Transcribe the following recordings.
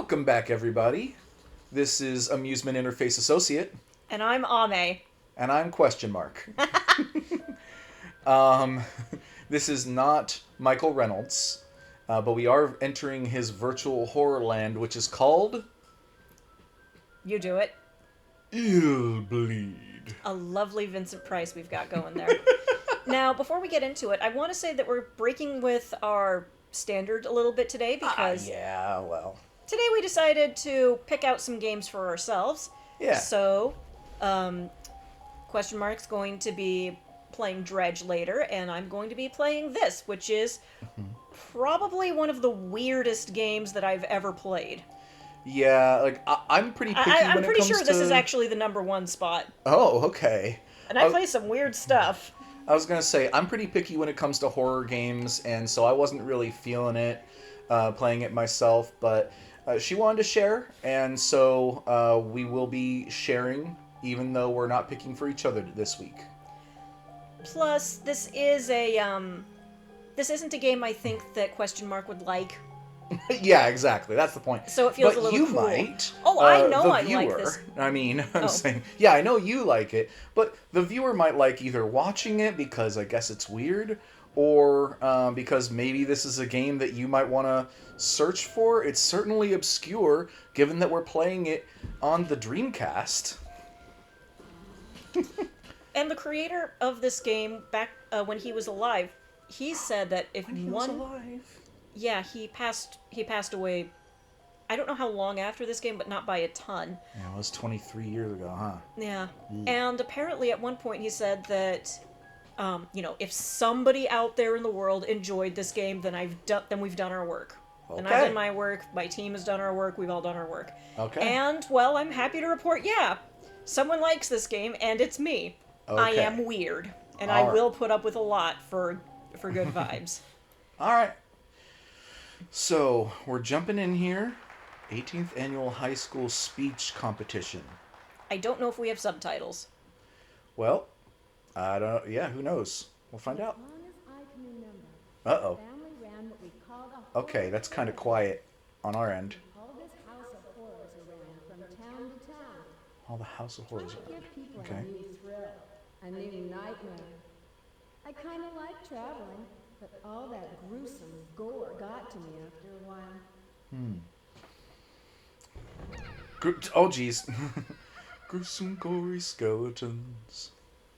Welcome back, everybody. This is Amusement Interface Associate. And I'm Ame. And I'm QuestionMarc. um, this is not Michael Reynolds, but we are entering his virtual horror land, which is called... You do it. Illbleed. A lovely Vincent Price we've got going there. Now, before we get into it, I want to say that we're breaking with our standard a little bit today because... yeah, well... Today we decided to pick out some games for ourselves. Yeah. So, QuestionMarc's going to be playing Dredge later, and I'm going to be playing this, which is probably one of the weirdest games that I've ever played. Yeah, like, I'm pretty picky when it comes to... I'm pretty sure this is actually the number one spot. Oh, okay. And I play some weird stuff. I was going to say, I'm pretty picky when it comes to horror games, and so I wasn't really feeling it, playing it myself, but... she wanted to share, and so we will be sharing, even though we're not picking for each other this week. Plus, this is a this isn't a game I think that QuestionMarc would like. Yeah, exactly. That's the point. So it feels but a little you cool. Might. Oh, I know I viewer, like this. I mean, I'm saying, yeah, I know you like it, but the viewer might like either watching it because I guess it's weird, or because maybe this is a game that you might want to search for. It's certainly obscure, given that we're playing it on the Dreamcast. And the creator of this game, back when he was alive, he said that if When he was alive? Yeah, he passed away, I don't know how long after this game, but not by a ton. Yeah, it was 23 years ago, huh? Yeah. And apparently at one point he said that... if somebody out there in the world enjoyed this game, then we've done our work. Okay. And I've done my work, my team has done our work, we've all done our work. Okay. And, well, I'm happy to report, yeah, someone likes this game, and it's me. Okay. I am weird, and All I right. will put up with a lot for good vibes. All right. So, we're jumping in here. 18th Annual High School Speech Competition. I don't know if we have subtitles. Well... I don't... Yeah, who knows? We'll find out. Uh-oh. Okay, that's kind of quiet on our end. All the House of Horrors around. Okay. A new nightmare. I kind of like traveling, but all that gruesome gore got to me after a while. Oh, jeez. Gruesome, gory skeletons.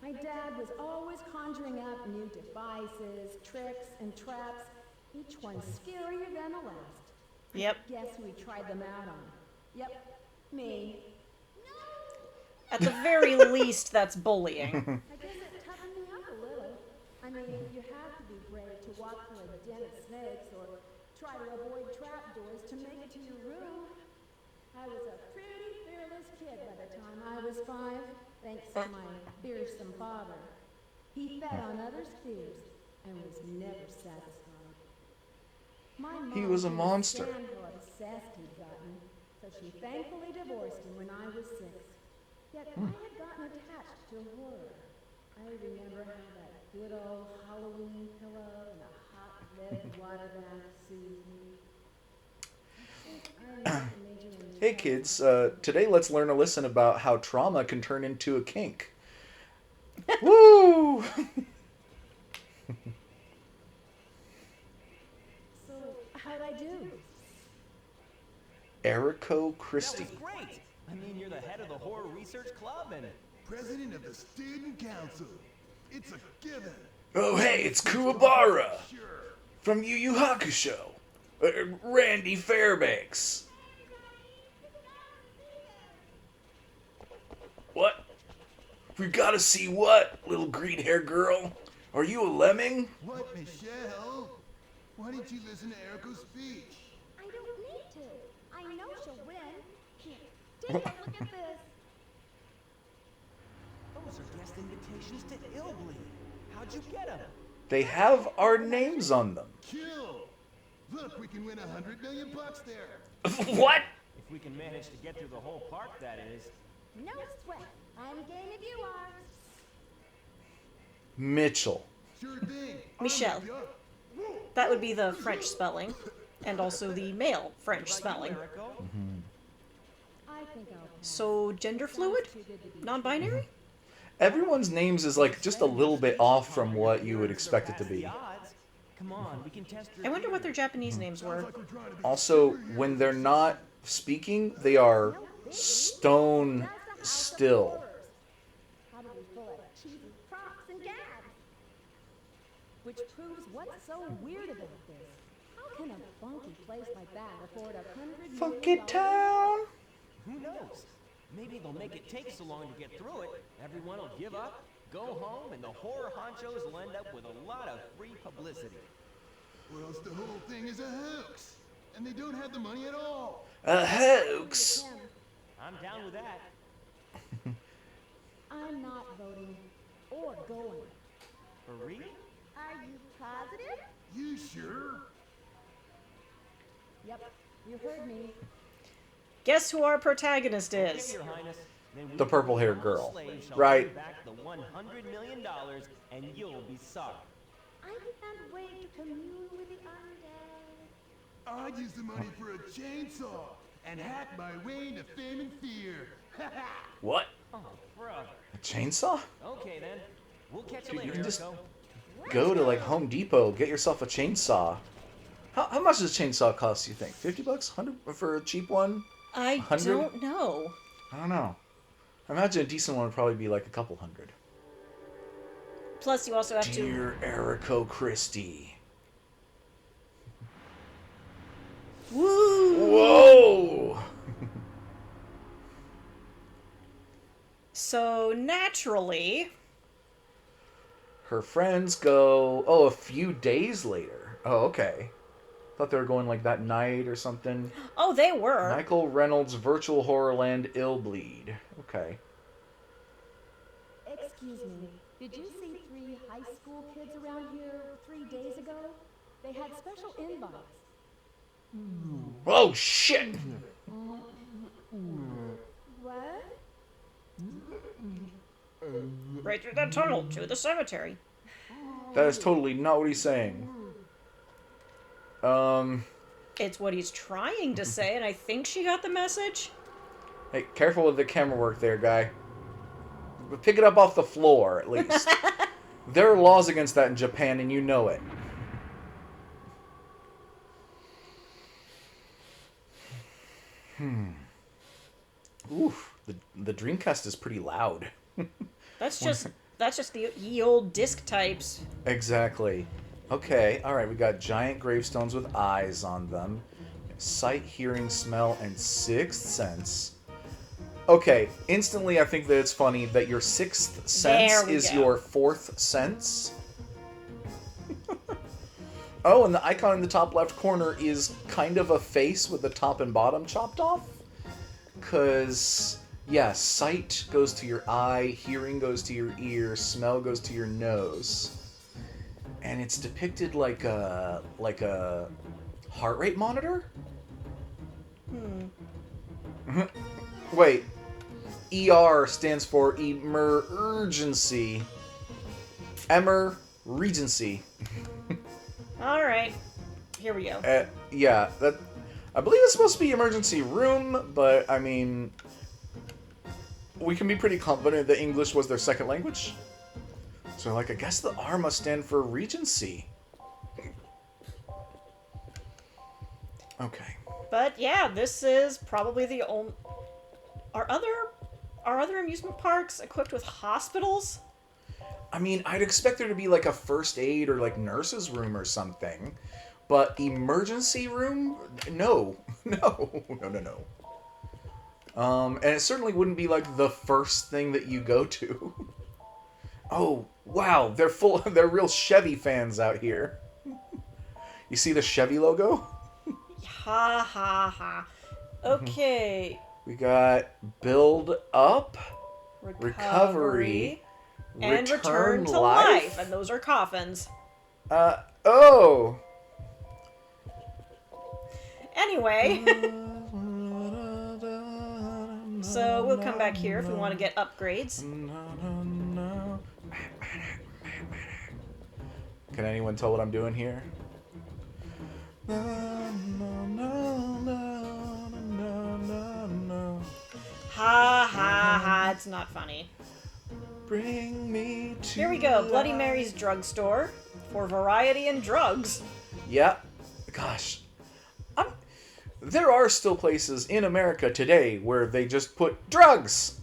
My dad was always conjuring up new devices, tricks, and traps, each one scarier than the last. Yep. Guess we tried them out on. Yep, me. At the very least, that's bullying. I guess it toughened me up a little. I mean, you have to be brave to walk through a den of snakes or try to avoid trapdoors to make it to your room. I was a pretty fearless kid by the time I was 5, thanks to my fearsome father. He fed on others' fears and was never satisfied. My mom He was a monster. couldn't stand how obsessed he'd gotten, so she thankfully divorced him when I was 6. Yet I had gotten attached to horror. I remember how that good old Halloween pillow and a hot lead water bath soothed me. Hey kids, today let's learn a lesson about how trauma can turn into a kink. Woo! So, how'd I do? Erico Christie. That was great! I mean, you're the head of the Horror Research Club and... President of the Student Council. It's a given. Oh hey, it's Kuwabara Sure. from Yu Yu Hakusho. Randy Fairbanks. What? We gotta see what, little green-haired girl? Are you a lemming? What, Michelle? Why didn't you listen to Erico's speech? I don't need to. I know she'll win. Here, take a look at this. Those are guest invitations to Illbleed. How'd you get them? They have our names on them. Kill. Look, we can win $100 million there. What? If we can manage to get through the whole park, that is. No sweat. I'm game if you are. Mitchell. Sure thing. Michelle. That would be the French spelling. And also the male French spelling. I think I'll pass. So, gender fluid? Too good to be Non-binary? Everyone's names is like just a little bit off from what you would expect it to be. Come on, we can test your I wonder what their theory. Japanese names were. Also, when they're not speaking, they are stone still. probably full of cheesy props and gags. Which proves what's so weird about this. How can a funky place like that afford $100 million? Funky town. Who knows? Maybe they'll make it take so long to get through it. Everyone will give up, go home, and the horror honchos will end up with a lot of free publicity. Or else the whole thing is a hoax, and they don't have the money at all. A hoax. I'm down with that. I'm not voting or going. For real? Are you positive? You sure? Yep, you heard me. Guess who our protagonist Okay, is? Your Highness. Then we The purple-haired all girl. slaves shall Right. bring back the $100 million, and you'll be sorry. I can't wait to commune with the undead. I'd use the money for a chainsaw and hack my way into fame and fear. What? Oh, brother. A chainsaw? Okay then. We'll catch Dude, you you later, can just Erico. go to like Home Depot, get yourself a chainsaw. How much does a chainsaw cost, you think? 50 bucks? 100 for a cheap one? I 100? don't know. I don't know. I imagine a decent one would probably be like a couple hundred. Plus, you also have to. Dear Erico Christie. Woo! Whoa! So naturally, Her friends go, oh, a few days later. Oh, okay. Thought they were going like that night or something. oh, they were. Michael Reynolds' Virtual Horrorland Illbleed. Okay. Excuse me, did you see 3 high school kids around here 3 days ago? They had special invites. Oh, shit! What? Right through that tunnel to the cemetery. That is totally not what he's saying. It's what he's trying to say, and I think she got the message. Hey, careful with the camera work there, guy. But pick it up off the floor, at least. There are laws against that in Japan, and you know it. Oof, the Dreamcast is pretty loud. That's just the ye old disc types. Exactly. Okay, alright, we got giant gravestones with eyes on them. Sight, hearing, smell, and sixth sense. Okay, instantly I think that it's funny that your sixth sense There we is go. your fourth sense. Oh, and the icon in the top left corner is kind of a face with the top and bottom chopped off. Because, yeah, sight goes to your eye, hearing goes to your ear, smell goes to your nose. And it's depicted like a heart rate monitor? Wait. ER stands for emergency. Regency. All right, here we go. Yeah, that I believe it's supposed to be emergency room, but I mean, we can be pretty confident that English was their second language. So, like, I guess the R must stand for Regency. Okay. But yeah, this is probably the only. Are other amusement parks equipped with hospitals? I mean, I'd expect there to be like a first aid or like nurse's room or something, but emergency room? No, no. And it certainly wouldn't be like the first thing that you go to. Oh, wow, they're real Chevy fans out here. You see the Chevy logo? Ha ha ha. Okay. We got build up, recovery, and return to life. And those are coffins. Oh. Anyway. So we'll come back here if we want to get upgrades. Can anyone tell what I'm doing here? No, no, no, no, no, no, no. Ha ha ha, it's not funny. Bring me to Here we go, Bloody life. Mary's drugstore for variety and drugs. Yeah. Gosh. There are still places in America today where they just put drugs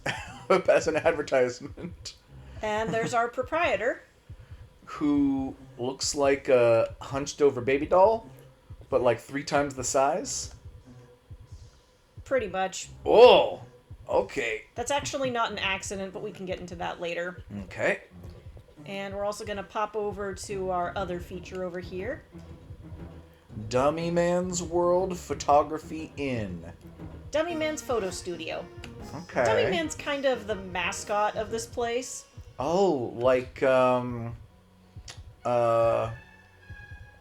up as an advertisement. And there's our proprietor. Who looks like a hunched over baby doll, but like 3 times the size. Pretty much. Oh, okay. That's actually not an accident, but we can get into that later. Okay. And we're also going to pop over to our other feature over here. Dummy Man's World Photography Inn. Dummy Man's Photo Studio. Okay. Dummy Man's kind of the mascot of this place. Oh, like,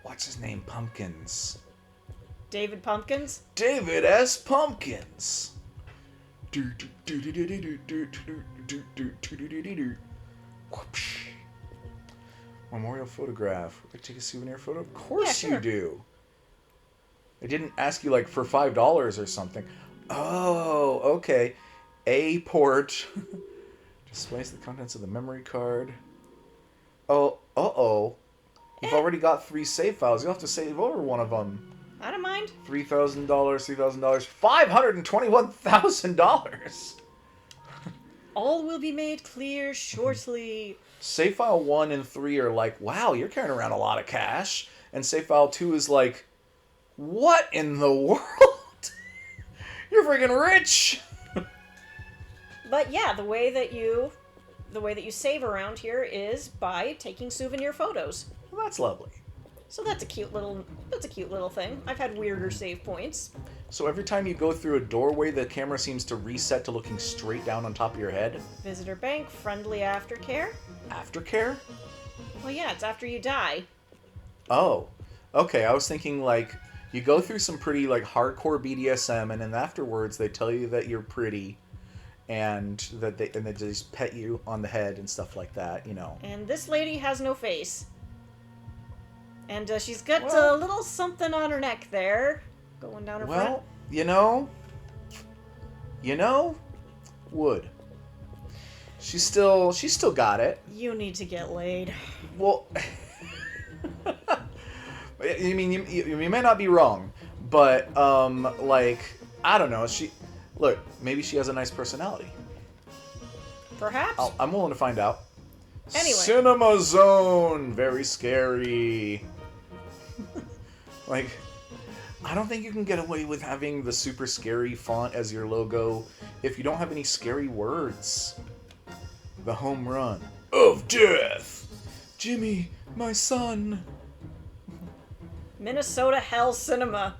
what's his name? Pumpkins. David Pumpkins. David S. Pumpkins. Memorial photograph. Would I take a souvenir photo? Of course Yeah, sure. you do. I didn't ask you like for $5 or something. Oh, okay. A port displays the contents of the memory card. Oh, uh-oh. You've already got 3 save files. You'll have to save over one of them. I don't mind. $3,000, $3,000, $521,000. All will be made clear shortly. Save file 1 and 3 are like, wow, you're carrying around a lot of cash. And save file 2 is like, what in the world? You're freaking rich. But yeah, the way that you save around here is by taking souvenir photos. Well, that's lovely. So that's a cute little thing. I've had weirder save points. So every time you go through a doorway, the camera seems to reset to looking straight down on top of your head. Visitor bank, friendly aftercare. Aftercare? Well, yeah, it's after you die. Oh, okay. I was thinking like you go through some pretty like hardcore BDSM, and then afterwards they tell you that you're pretty, and that they just pet you on the head and stuff like that. You know. And this lady has no face. And she's got Well- a little something on her neck there, going down her front. Well, you know, wood. She's still got it. You need to get laid. Well, I mean, you may not be wrong, but like I don't know. Maybe she has a nice personality. Perhaps. I'm willing to find out. Anyway. Cinema Zone, very scary. Like, I don't think you can get away with having the super scary font as your logo if you don't have any scary words. The home run of death. Jimmy, my son. Minnesota Hell Cinema.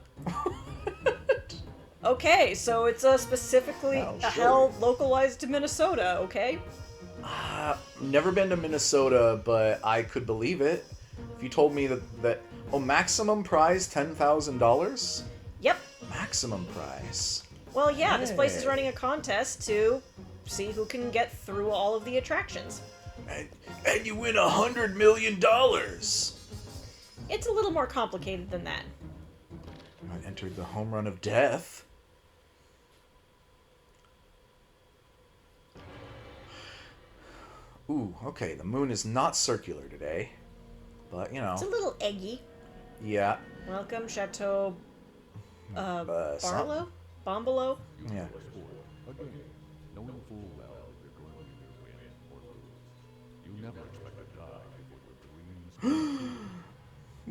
Okay, so it's specifically I'll a show hell you. localized to Minnesota, okay? Never been to Minnesota, but I could believe it. If you told me that maximum prize $10,000? Yep. Maximum prize. Well, yeah, this place is Hey. running a contest to see who can get through all of the attractions. And you win $100 million. It's a little more complicated than that. I entered the home run of death. Ooh, okay, the moon is not circular today. But, you know, It's a little eggy. yeah. Welcome, Chateau Some- Barlow? Bombolo? Yeah. Again, knowing full well that you're going to either win or lose. You never expect to die before your dreams.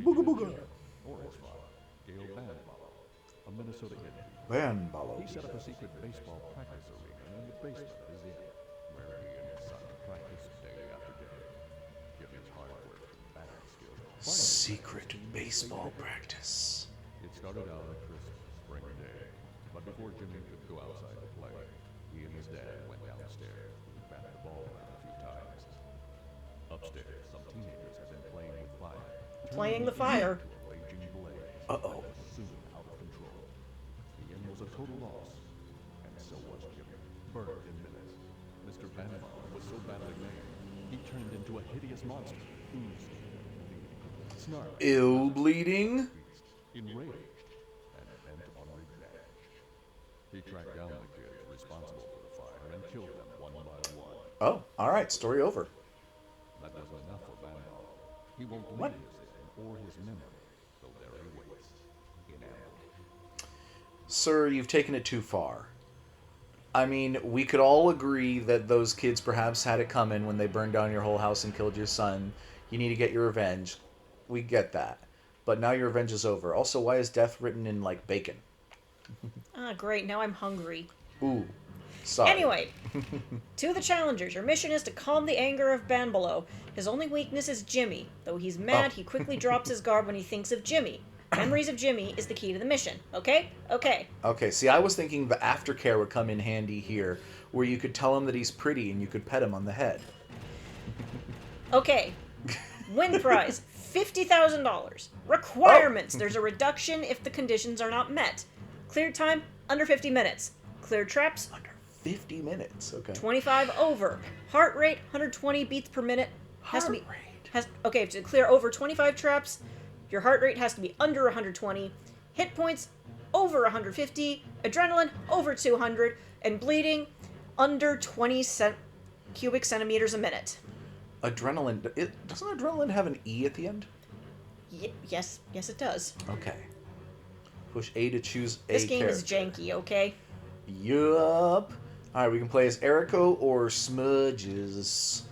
Booga booga. Or his father, Gail Banball, a Minnesota hippie. Van Ballo. He set up a secret baseball practice arena in the basement of his inn, where he and his son practiced day after day. Jimmy's hard work and batting skills. Secret baseball practice. It started out a crisp spring day, but before Jimmy could go outside to play, he and his dad went downstairs and batted the ball around a few times. Upstairs, some teenagers had been playing with fire. Playing the fire. To a raging blaze. Uh-oh. that was soon out of control. The inn was a total loss, and so was Jimmy. Burned in minutes. Mr. Banball was so badly maimed, he turned into a hideous monster, oozing and bleeding. Snarling, Ill bleeding? enraged, He tracked down the kids responsible for the fire and killed them one by one. Oh, all right. Story over. That wasn't enough for Vandal. He won't What? leave his name or his memory, so there he waits, enamored. Sir, you've taken it too far. I mean, we could all agree that those kids perhaps had it coming when they burned down your whole house and killed your son. You need to get your revenge. We get that. But now your revenge is over. Also, why is death written in, like, bacon? Ah, great. Now I'm hungry. Ooh. Sorry. Anyway, to the challengers, your mission is to calm the anger of Banbalo. His only weakness is Jimmy. Though he's mad, he quickly drops his guard when he thinks of Jimmy. Memories of Jimmy is the key to the mission. Okay? Okay. Okay, see, I was thinking the aftercare would come in handy here, where you could tell him that he's pretty and you could pet him on the head. Okay. Win prize, $50,000. Requirements, there's a reduction if the conditions are not met. Clear time, under 50 minutes. Clear traps, Under 50 minutes, okay. 25 over. Heart rate, 120 beats per minute. Has to be, Heart rate. Okay, to clear over 25 traps, your heart rate has to be under 120. Hit points, over 150. Adrenaline, over 200. And bleeding, under 20 cubic centimeters a minute. Adrenaline, doesn't adrenaline have an E at the end? Yes, it does. Okay. Push A to choose a This game character. is janky, okay? Yup. Alright, we can play as Erico or Smudges.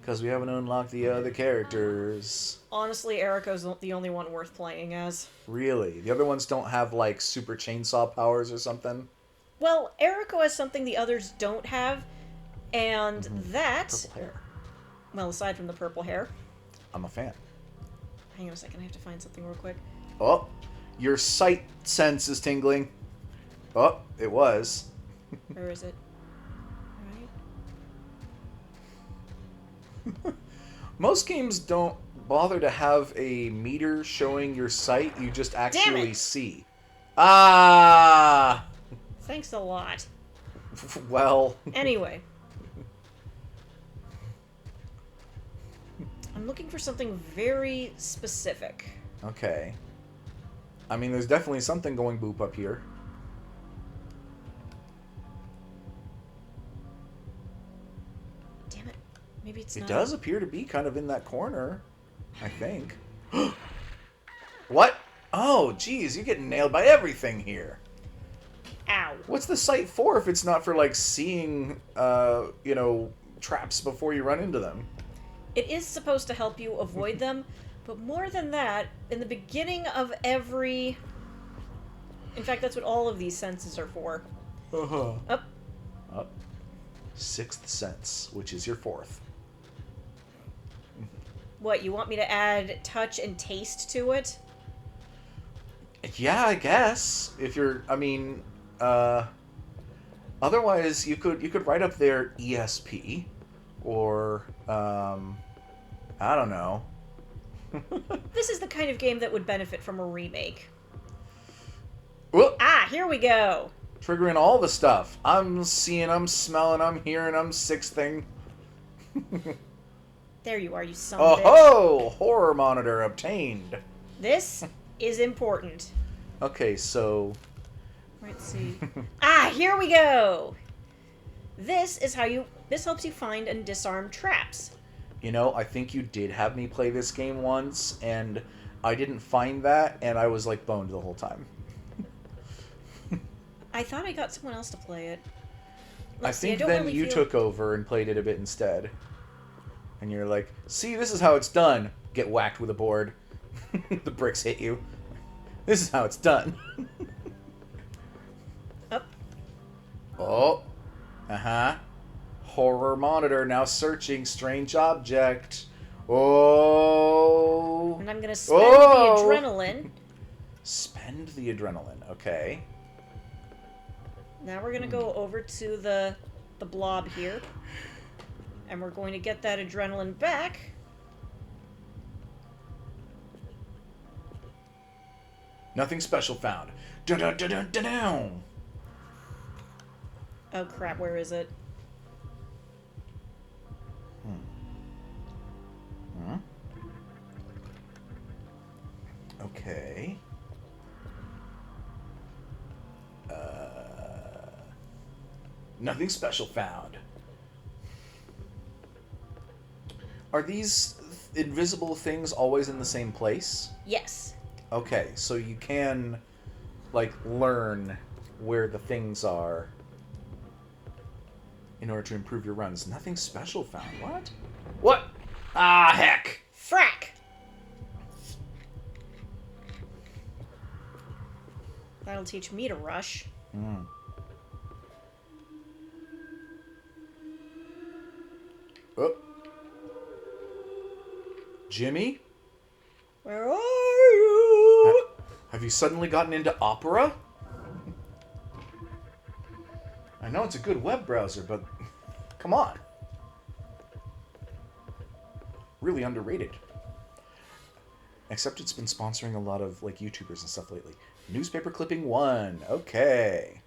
Because we haven't unlocked the other characters. Honestly, Erico's the only one worth playing as. Really? The other ones don't have, like, super chainsaw powers or something? Well, Erico has something the others don't have, and that... Purple hair. Well, aside from the purple hair. I'm a fan. Hang on a second, I have to find something real quick. Oh, your sight sense is tingling. Oh, it was. Where is it? Alright. Most games don't bother to have a meter showing your sight. You just actually it! see. Ah! Thanks a lot. Well. Anyway. I'm looking for something very specific. Okay. I mean, there's definitely something going boop up here. Damn it. Maybe it's It not. does appear to be kind of in that corner, I think. What? Oh, geez, you're getting nailed by everything here. Ow. What's the sight for if it's not for, like, seeing, you know, traps before you run into them? It is supposed to help you avoid them, but more than that, in the beginning of every... In fact, that's what all of these senses are for. Uh-huh. Up. Up. Sixth sense, which is your fourth. What, you want me to add touch and taste to it? Yeah, I guess. If you're, I mean, otherwise you could write up there ESP, or I don't know. This is the kind of game that would benefit from a remake. Whoop! Ah, here we go. Triggering all the stuff. I'm seeing, I'm smelling, I'm hearing, I'm sixthing. There you are, you son of a bitch. Oh ho! Horror monitor obtained. This is important. Okay, so Let's see. Ah, here we go. This helps you find and disarm traps. you know, I think you did have me play this game once, and I didn't find that, and I was like boned the whole time. I thought I got someone else to play it. I think then you took over and played it a bit instead. And you're like, see, this is how it's done. Get whacked with a board. The bricks hit you. This is how it's done. Up. Oh. Uh-huh. Horror monitor now searching strange object. Oh. And I'm gonna spend Oh. the adrenaline. Spend the adrenaline. Okay. Now we're gonna go over to the blob here. And we're going to get that adrenaline back. Nothing special found. Dun-dun-dun-dun-dun-dun. Oh crap, where is it? Hmm? Okay. Nothing special found. Are these invisible things always in the same place? Yes. Okay, so you can, like, learn where the things are in order to improve your runs. Nothing special found. What? What? Ah, heck! Frack! That'll teach me to rush. Oh. Jimmy? Where are you? Have you suddenly gotten into opera? I know it's a good web browser, but come on. Really underrated. Except it's been sponsoring a lot of like YouTubers and stuff lately. Newspaper clipping 1. Okay.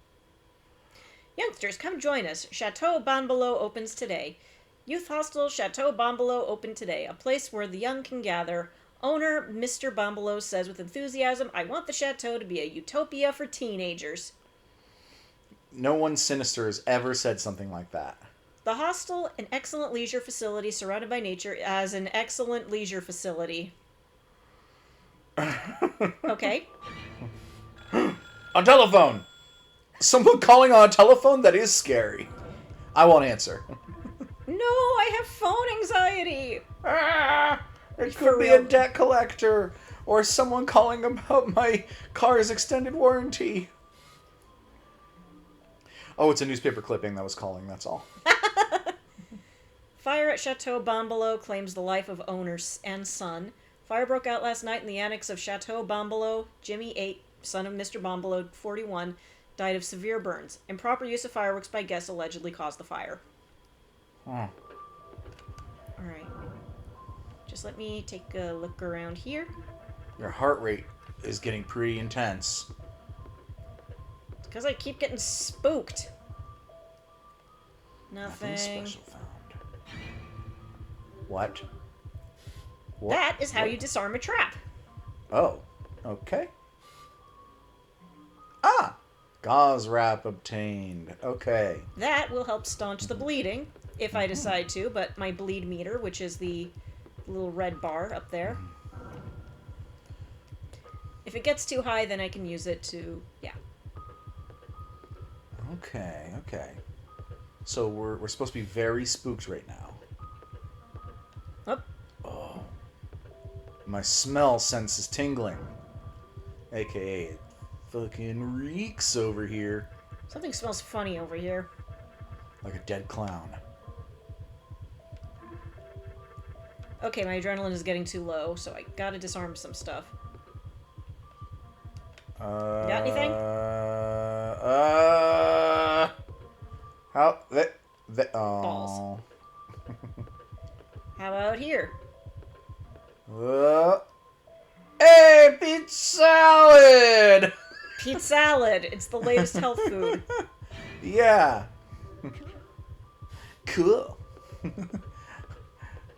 Youngsters, come join us. Chateau Bonbolo opens today. Youth Hostel Chateau Bonbolo open today. A place where the young can gather. Owner Mr. Bonbolo says with enthusiasm, I want the chateau to be a utopia for teenagers. No one sinister has ever said something like that. The hostel, an excellent leisure facility surrounded by nature, as an excellent leisure facility. Okay. On telephone! Someone calling on a telephone? That is scary. I won't answer. No, I have phone anxiety. It For could be real. a debt collector or someone calling about my car's extended warranty. Oh, it's a newspaper clipping that was calling, that's all. Fire at Chateau Bonbolo claims the life of owner and son. Fire broke out last night in the annex of Chateau Bonbolo. Jimmy 8, son of Mr. Bonbolo, 41, died of severe burns. Improper use of fireworks by guests allegedly caused the fire. Oh. Alright. Just let me take a look around here. Your heart rate is getting pretty intense. It's because I keep getting spooked. Nothing. Special found. What? What? That is how you disarm a trap. Oh, okay. Ah! Gauze wrap obtained. Okay. That will help staunch the bleeding, if I decide to, but my bleed meter, which is the little red bar up there. If it gets too high, then I can use it to, yeah. Okay, okay. So we're supposed to be very spooked right now. Oh, Oh. My smell sense is tingling. AKA, it fucking reeks over here. something smells funny over here. Like a dead clown. Okay, my adrenaline is getting too low, so I gotta disarm some stuff. Got anything? How that oh. Balls. How about here? Hey, pizza salad. Pete salad. It's the latest health food. Yeah. Cool.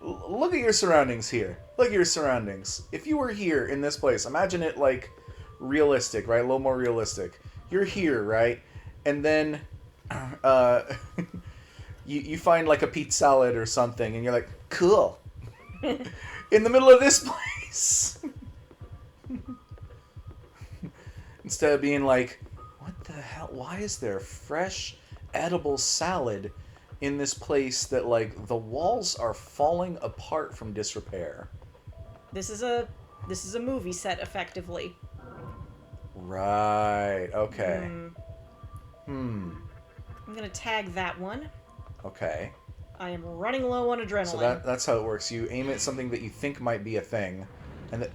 Look at your surroundings here. Look at your surroundings. If you were here in this place, imagine it like realistic, right? A little more realistic. You're here, right? And then you find like a pizza salad or something, and you're like, cool. In the middle of this place. Instead of being like, what the hell? Why is there fresh, edible salad in this place that, like, the walls are falling apart from disrepair? This is a movie set, effectively. Right. Okay. I'm gonna tag that one. Okay. I am running low on adrenaline. So that's how it works. You aim at something that you think might be a thing, and then...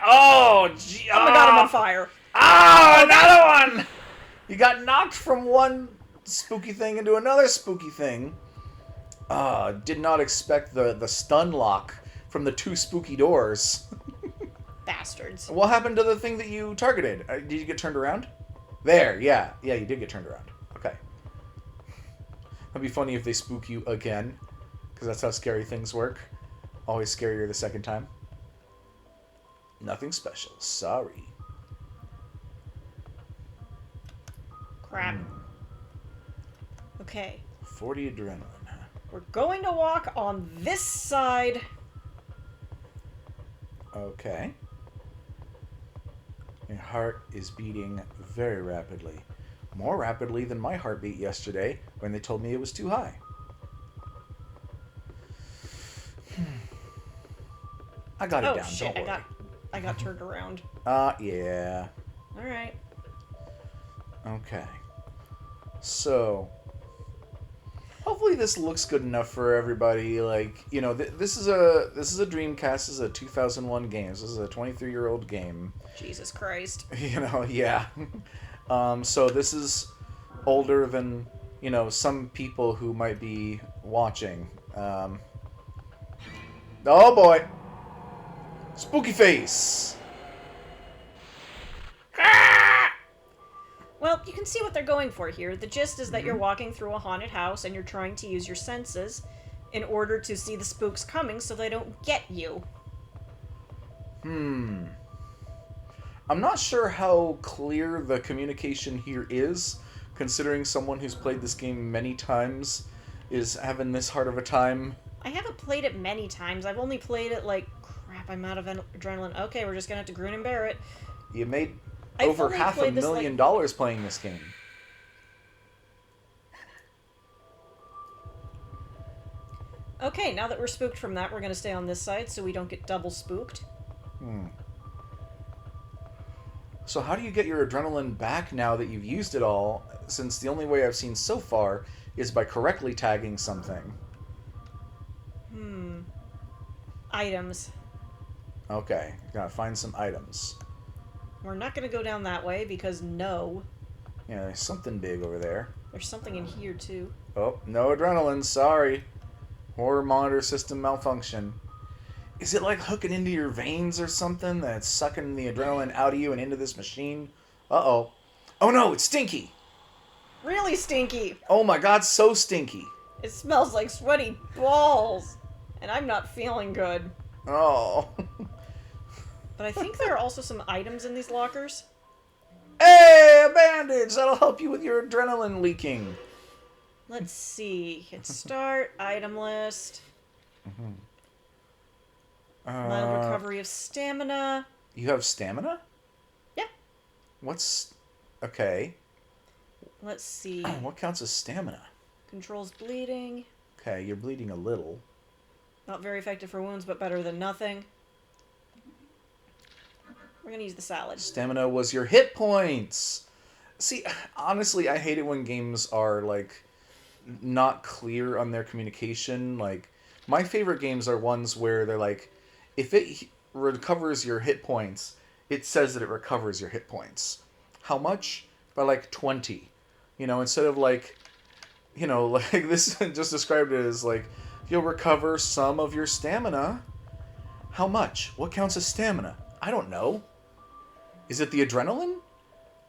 Oh, gee, oh my god, I'm on fire. Oh, another one! You got knocked from one spooky thing into another spooky thing. Did not expect the stun lock from the two spooky doors. Bastards. What happened to the thing that you targeted? Did you get turned around? There, yeah. Yeah, you did get turned around. Okay. That'd be funny if they spook you again, because that's how scary things work. Always scarier the second time. Nothing special. Sorry. Crap. Okay. 40 adrenaline. We're going to walk on this side. Okay. Your heart is beating very rapidly. More rapidly than my heartbeat yesterday when they told me it was too high. I got it down, Shit, don't worry. I got turned around. Yeah. Alright. Okay. So, hopefully this looks good enough for everybody. Like, you know, this is a Dreamcast. This is a 2001 game. This is a 23-year-old game. Jesus Christ. You know, yeah. So this is older than, you know, some people who might be watching. Oh boy. Spooky face. Well, you can see what they're going for here. The gist is that you're walking through a haunted house and you're trying to use your senses in order to see the spooks coming so they don't get you. I'm not sure how clear the communication here is, considering someone who's played this game many times is having this hard of a time. I haven't played it many times. I've only played it like, crap, I'm out of adrenaline. Okay, we're just gonna have to grin and bear it. You made I've over only half a played this, million like- dollars playing this game. Okay, now that we're spooked from that, we're gonna stay on this side so we don't get double spooked. So how do you get your adrenaline back now that you've used it all, since the only way I've seen so far is by correctly tagging something? Items. Okay, gotta find some items. We're not gonna go down that way because no. Yeah, there's something big over there. There's something in here too. Oh, no adrenaline, sorry. Horror monitor system malfunction. Is it like hooking into your veins or something that's sucking the adrenaline out of you and into this machine? Uh-oh. Oh no, it's stinky! Really stinky! Oh my god, so stinky! It smells like sweaty balls! And I'm not feeling good. Oh. But I think there are also some items in these lockers. Hey, a bandage! That'll help you with your adrenaline leaking. Let's see. Hit start, item list. Mild recovery of stamina. You have stamina? Yeah. What's... Okay. Let's see. What counts as stamina? Controls bleeding. Okay, you're bleeding a little. Not very effective for wounds, but better than nothing. We're gonna use the salad. Stamina was your hit points! See, honestly, I hate it when games are, like, not clear on their communication. Like, my favorite games are ones where they're like, if it recovers your hit points, it says that it recovers your hit points. How much? By, like, 20. You know, instead of, like, you know, like, this just described it as, like, you'll recover some of your stamina. How much? What counts as stamina? I don't know. Is it the adrenaline?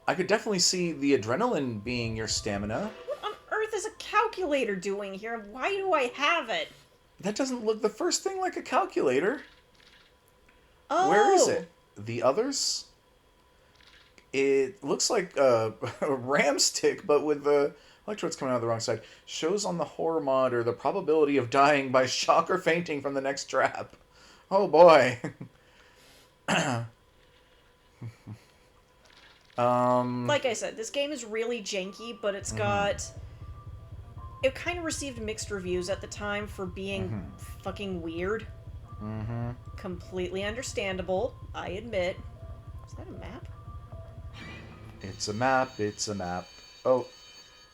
I could definitely see the adrenaline being your stamina. What on earth is a calculator doing here? Why do I have it? That doesn't look the first thing like a calculator. Oh! Where is it? The others? It looks like a RAM stick, but with the electrodes coming out the wrong side. Shows on the horror monitor the probability of dying by shock or fainting from the next trap. Oh boy. Like I said, this game is really janky, but it's got... It kind of received mixed reviews at the time for being fucking weird. Completely understandable, I admit. Is that a map? It's a map, it's a map. Oh.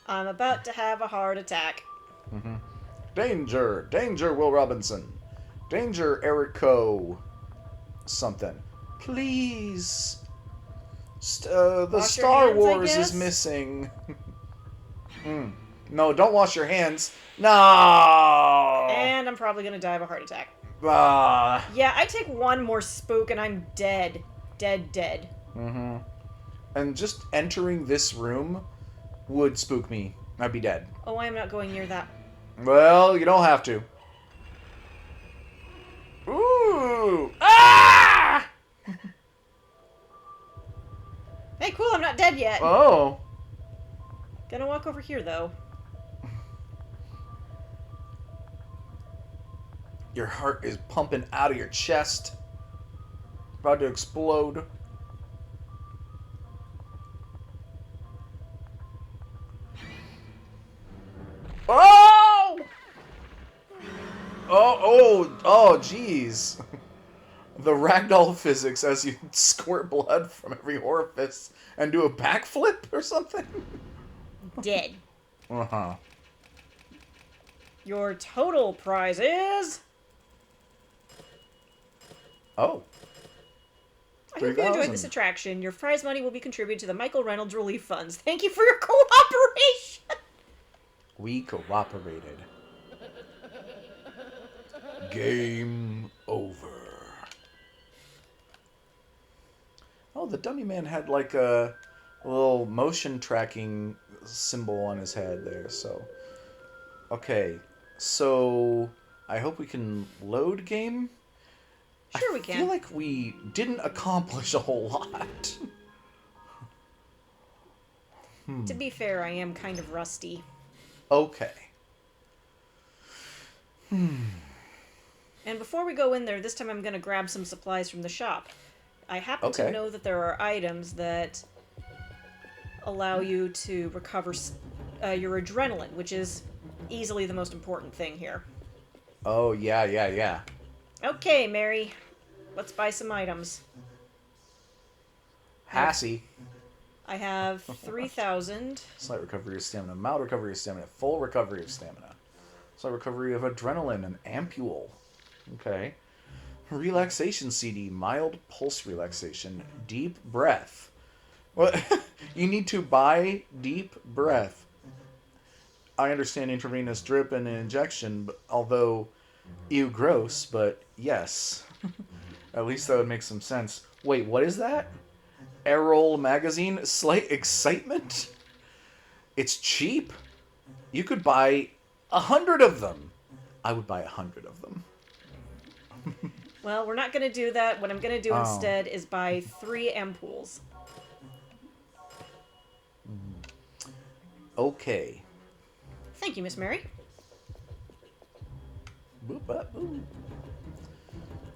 I'm about to have a heart attack. Danger! Danger, Will Robinson! Danger, Erico! Something. Please! The Wash your Star hands, I Wars is guess? missing. No, don't wash your hands. No! And I'm probably gonna die of a heart attack. Ah. Yeah, I take one more spook and I'm dead. Dead. And just entering this room would spook me. I'd be dead. Oh, I'm not going near that. Well, you don't have to. Ooh! Ah! Hey, cool, I'm not dead yet. Oh. Gonna walk over here, though. Your heart is pumping out of your chest. About to explode. Oh! Jeez. The ragdoll physics as you squirt blood from every orifice and do a backflip or something? Dead. Uh-huh. Your total prize is... Oh. I hope you enjoyed 3,000. this attraction. Your prize money will be contributed to the Michael Reynolds Relief Funds. Thank you for your cooperation! We cooperated. Game over. Oh, the dummy man had like a little motion tracking symbol on his head there, so... Okay, so... I hope we can load game? Sure we I can. feel like we didn't accomplish a whole lot. To be fair, I am kind of rusty. Okay. And before we go in there, this time I'm going to grab some supplies from the shop. I happen to Okay. know that there are items that allow you to recover your adrenaline, which is easily the most important thing here. Oh, yeah. Okay, Mary. Let's buy some items. Hassy. I have 3,000. Slight recovery of stamina, mild recovery of stamina, full recovery of stamina. Slight recovery of adrenaline, an ampule. Okay. Relaxation CD, mild pulse relaxation, deep breath. What? You need to buy deep breath. I understand intravenous drip and injection, but although, ew, gross, but yes. At least that would make some sense. Wait, what is that? Errol magazine, slight excitement? It's cheap. You could buy 100 of them. I would buy 100 of them. Well, we're not going to do that. What I'm going to do Oh. instead is buy 3 ampoules. Okay. Thank you, Miss Mary. Boop, up, boop.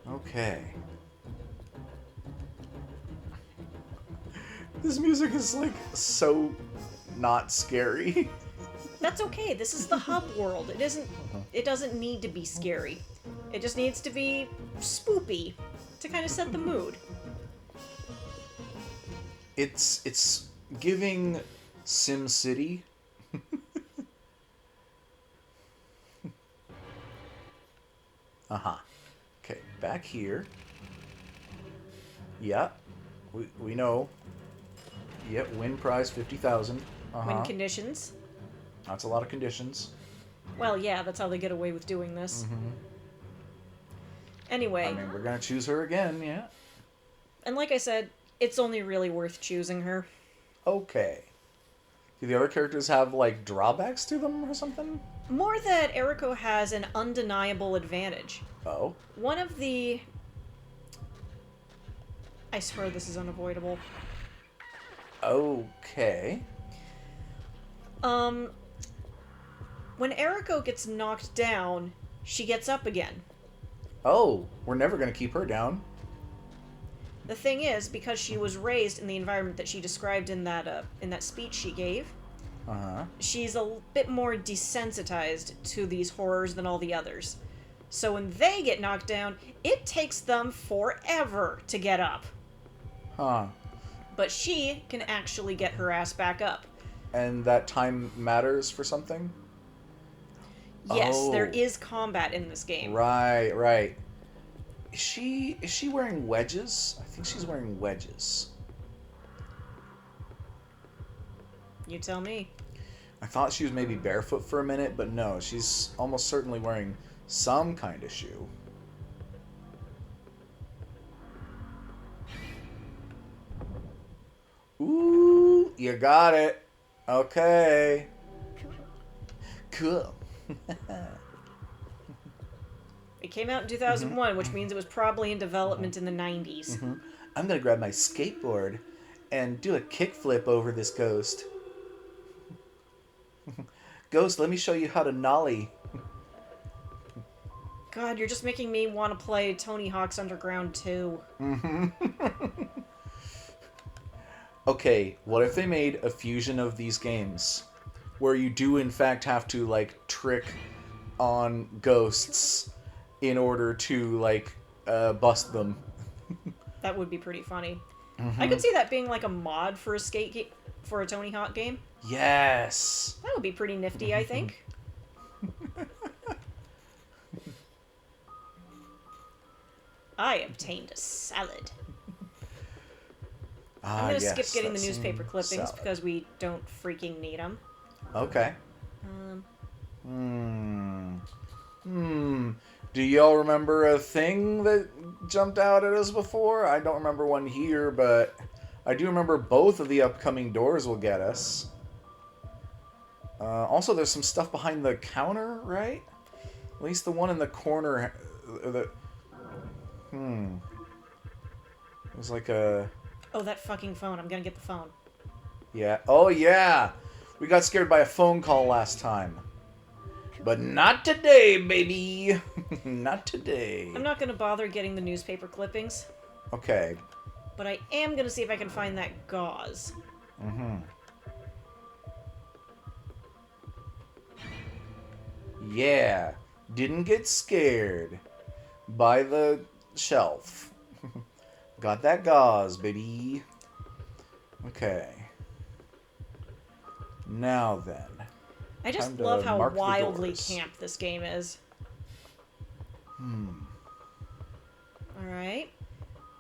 Okay. This music is like so not scary. That's okay. This is the hub world. It isn't. It doesn't need to be scary. It just needs to be spoopy to kind of set the mood. It's giving Sim City. Uh-huh. Okay, back here. Yeah. We know. Yep, win prize 50,000. Win conditions. That's a lot of conditions. Well, yeah, that's how they get away with doing this. Anyway, I mean, we're gonna choose her again, yeah. and like I said, it's only really worth choosing her. Okay. Do the other characters have, like, drawbacks to them or something? More that Eriko has an undeniable advantage. Oh. One of the... I swear this is unavoidable. Okay. When Eriko gets knocked down, she gets up again. Oh, we're never gonna keep her down. The thing is, because she was raised in the environment that she described in that speech she gave, Uh-huh. she's a bit more desensitized to these horrors than all the others. So when they get knocked down, it takes them forever to get up. Huh. But she can actually get her ass back up. And that time matters for something? Yes, there Oh. is combat in this game. Right. Is she wearing wedges? I think she's wearing wedges. You tell me. I thought she was maybe barefoot for a minute, but no, she's almost certainly wearing some kind of shoe. Ooh, you got it. Okay. Cool. It came out in 2001, which means it was probably in development in the 90s. I'm gonna grab my skateboard and do a kickflip over this ghost. Ghost, let me show you how to nollie. God, you're just making me want to play Tony Hawk's Underground 2. Okay, what if they made a fusion of these games where you do in fact have to like trick on ghosts in order to like bust them? That would be pretty funny. I could see that being like a mod for a for a Tony Hawk game. Yes. That would be pretty nifty, I think. I obtained a salad. I'm gonna skip getting the newspaper clippings because we don't freaking need them. Okay. Do y'all remember a thing that jumped out at us before? I don't remember one here, but I do remember both of the upcoming doors will get us. Also, there's some stuff behind the counter, right? At least the one in the corner. It was like a... Oh, that fucking phone. I'm gonna get the phone. Yeah. Oh, yeah! We got scared by a phone call last time. But not today, baby! Not today. I'm not gonna bother getting the newspaper clippings. Okay. But I am gonna see if I can find that gauze. Yeah. Didn't get scared by the shelf. Got that gauze, baby. Okay. Now then. I just Time to love how mark the wildly doors. camp this game is. Alright.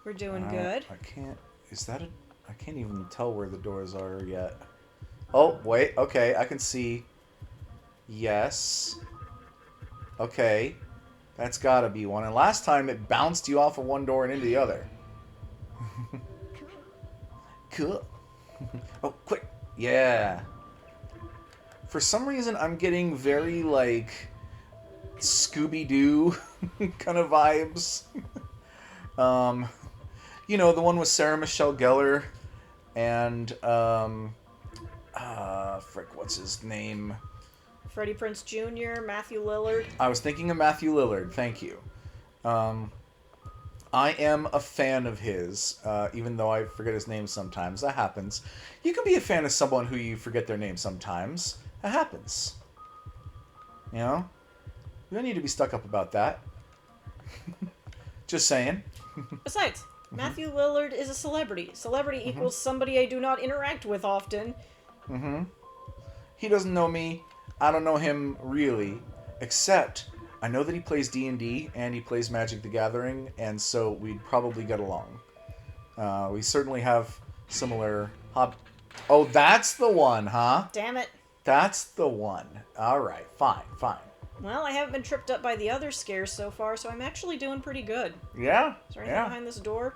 We're doing good. I can't... Is that a... I can't even tell where the doors are yet. Oh, wait. Okay, I can see. Yes. Okay. That's gotta be one. And last time it bounced you off of one door and into the other. Cool. Oh, quick. Yeah. For some reason, I'm getting very, like, Scooby-Doo kind of vibes. You know, the one with Sarah Michelle Gellar and, frick, what's his name? Freddie Prinze Jr., Matthew Lillard. I was thinking of Matthew Lillard, thank you. I am a fan of his, even though I forget his name sometimes. That happens. You can be a fan of someone who you forget their name sometimes. That happens. You know? You don't need to be stuck up about that. Just saying. Besides, Matthew Lillard is a celebrity. Celebrity equals somebody I do not interact with often. He doesn't know me. I don't know him really, except I know that he plays D&D and he plays Magic the Gathering, and so we'd probably get along. We certainly have similar Oh, that's the one, huh? Damn it. That's the one. All right, fine. Well, I haven't been tripped up by the other scares so far, so I'm actually doing pretty good. Yeah. Is there anything behind this door?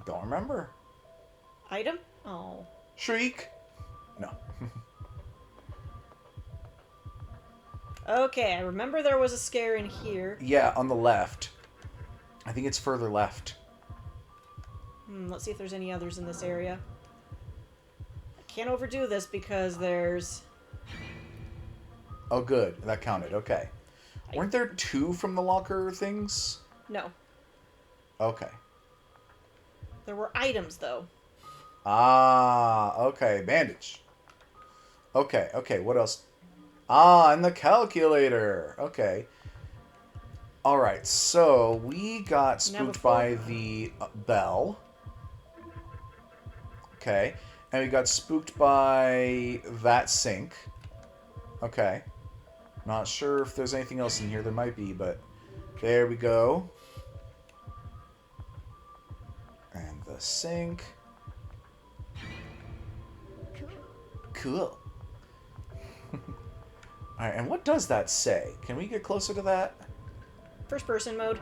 Don't remember. Item? Oh. Shriek? No. Okay, I remember there was a scare in here. Yeah, on the left. I think it's further left. Let's see if there's any others in this area. I can't overdo this because there's... Oh, good. That counted. Okay. Weren't there two from the locker things? No. Okay. There were items, though. Ah, okay. Bandage. Okay. What else? Ah, and the calculator. Okay. Alright, so we got spooked by the bell. Okay. And we got spooked by that sink. Okay. Not sure if there's anything else in here. There might be, but there we go. And the sink. Cool. Alright, and what does that say? Can we get closer to that? First person mode.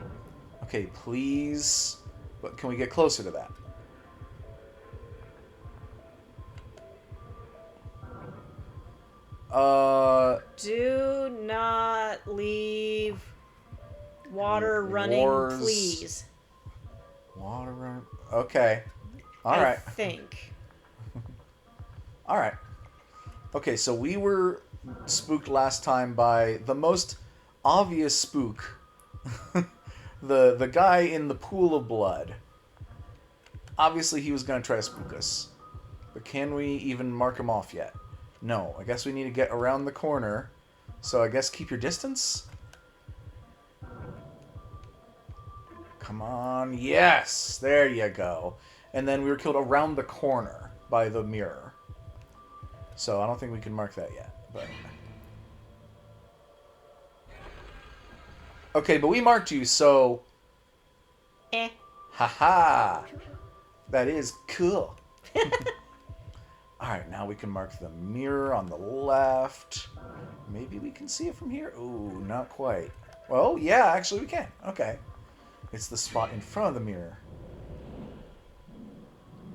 Okay, please. But can we get closer to that? Do not leave water running, please. Water running. Okay. All I right. think. All right. Okay, so we were spooked last time by the most obvious spook the guy in the pool of blood. Obviously, he was going to try to spook us. But can we even mark him off yet? No. I guess we need to get around the corner. So I guess keep your distance? Come on. Yes! There you go. And then we were killed around the corner by the mirror. So I don't think we can mark that yet. But... okay, but we marked you, so... Haha! That is cool. Alright, now we can mark the mirror on the left. Maybe we can see it from here? Ooh, not quite. Well, yeah, actually we can. Okay. It's the spot in front of the mirror.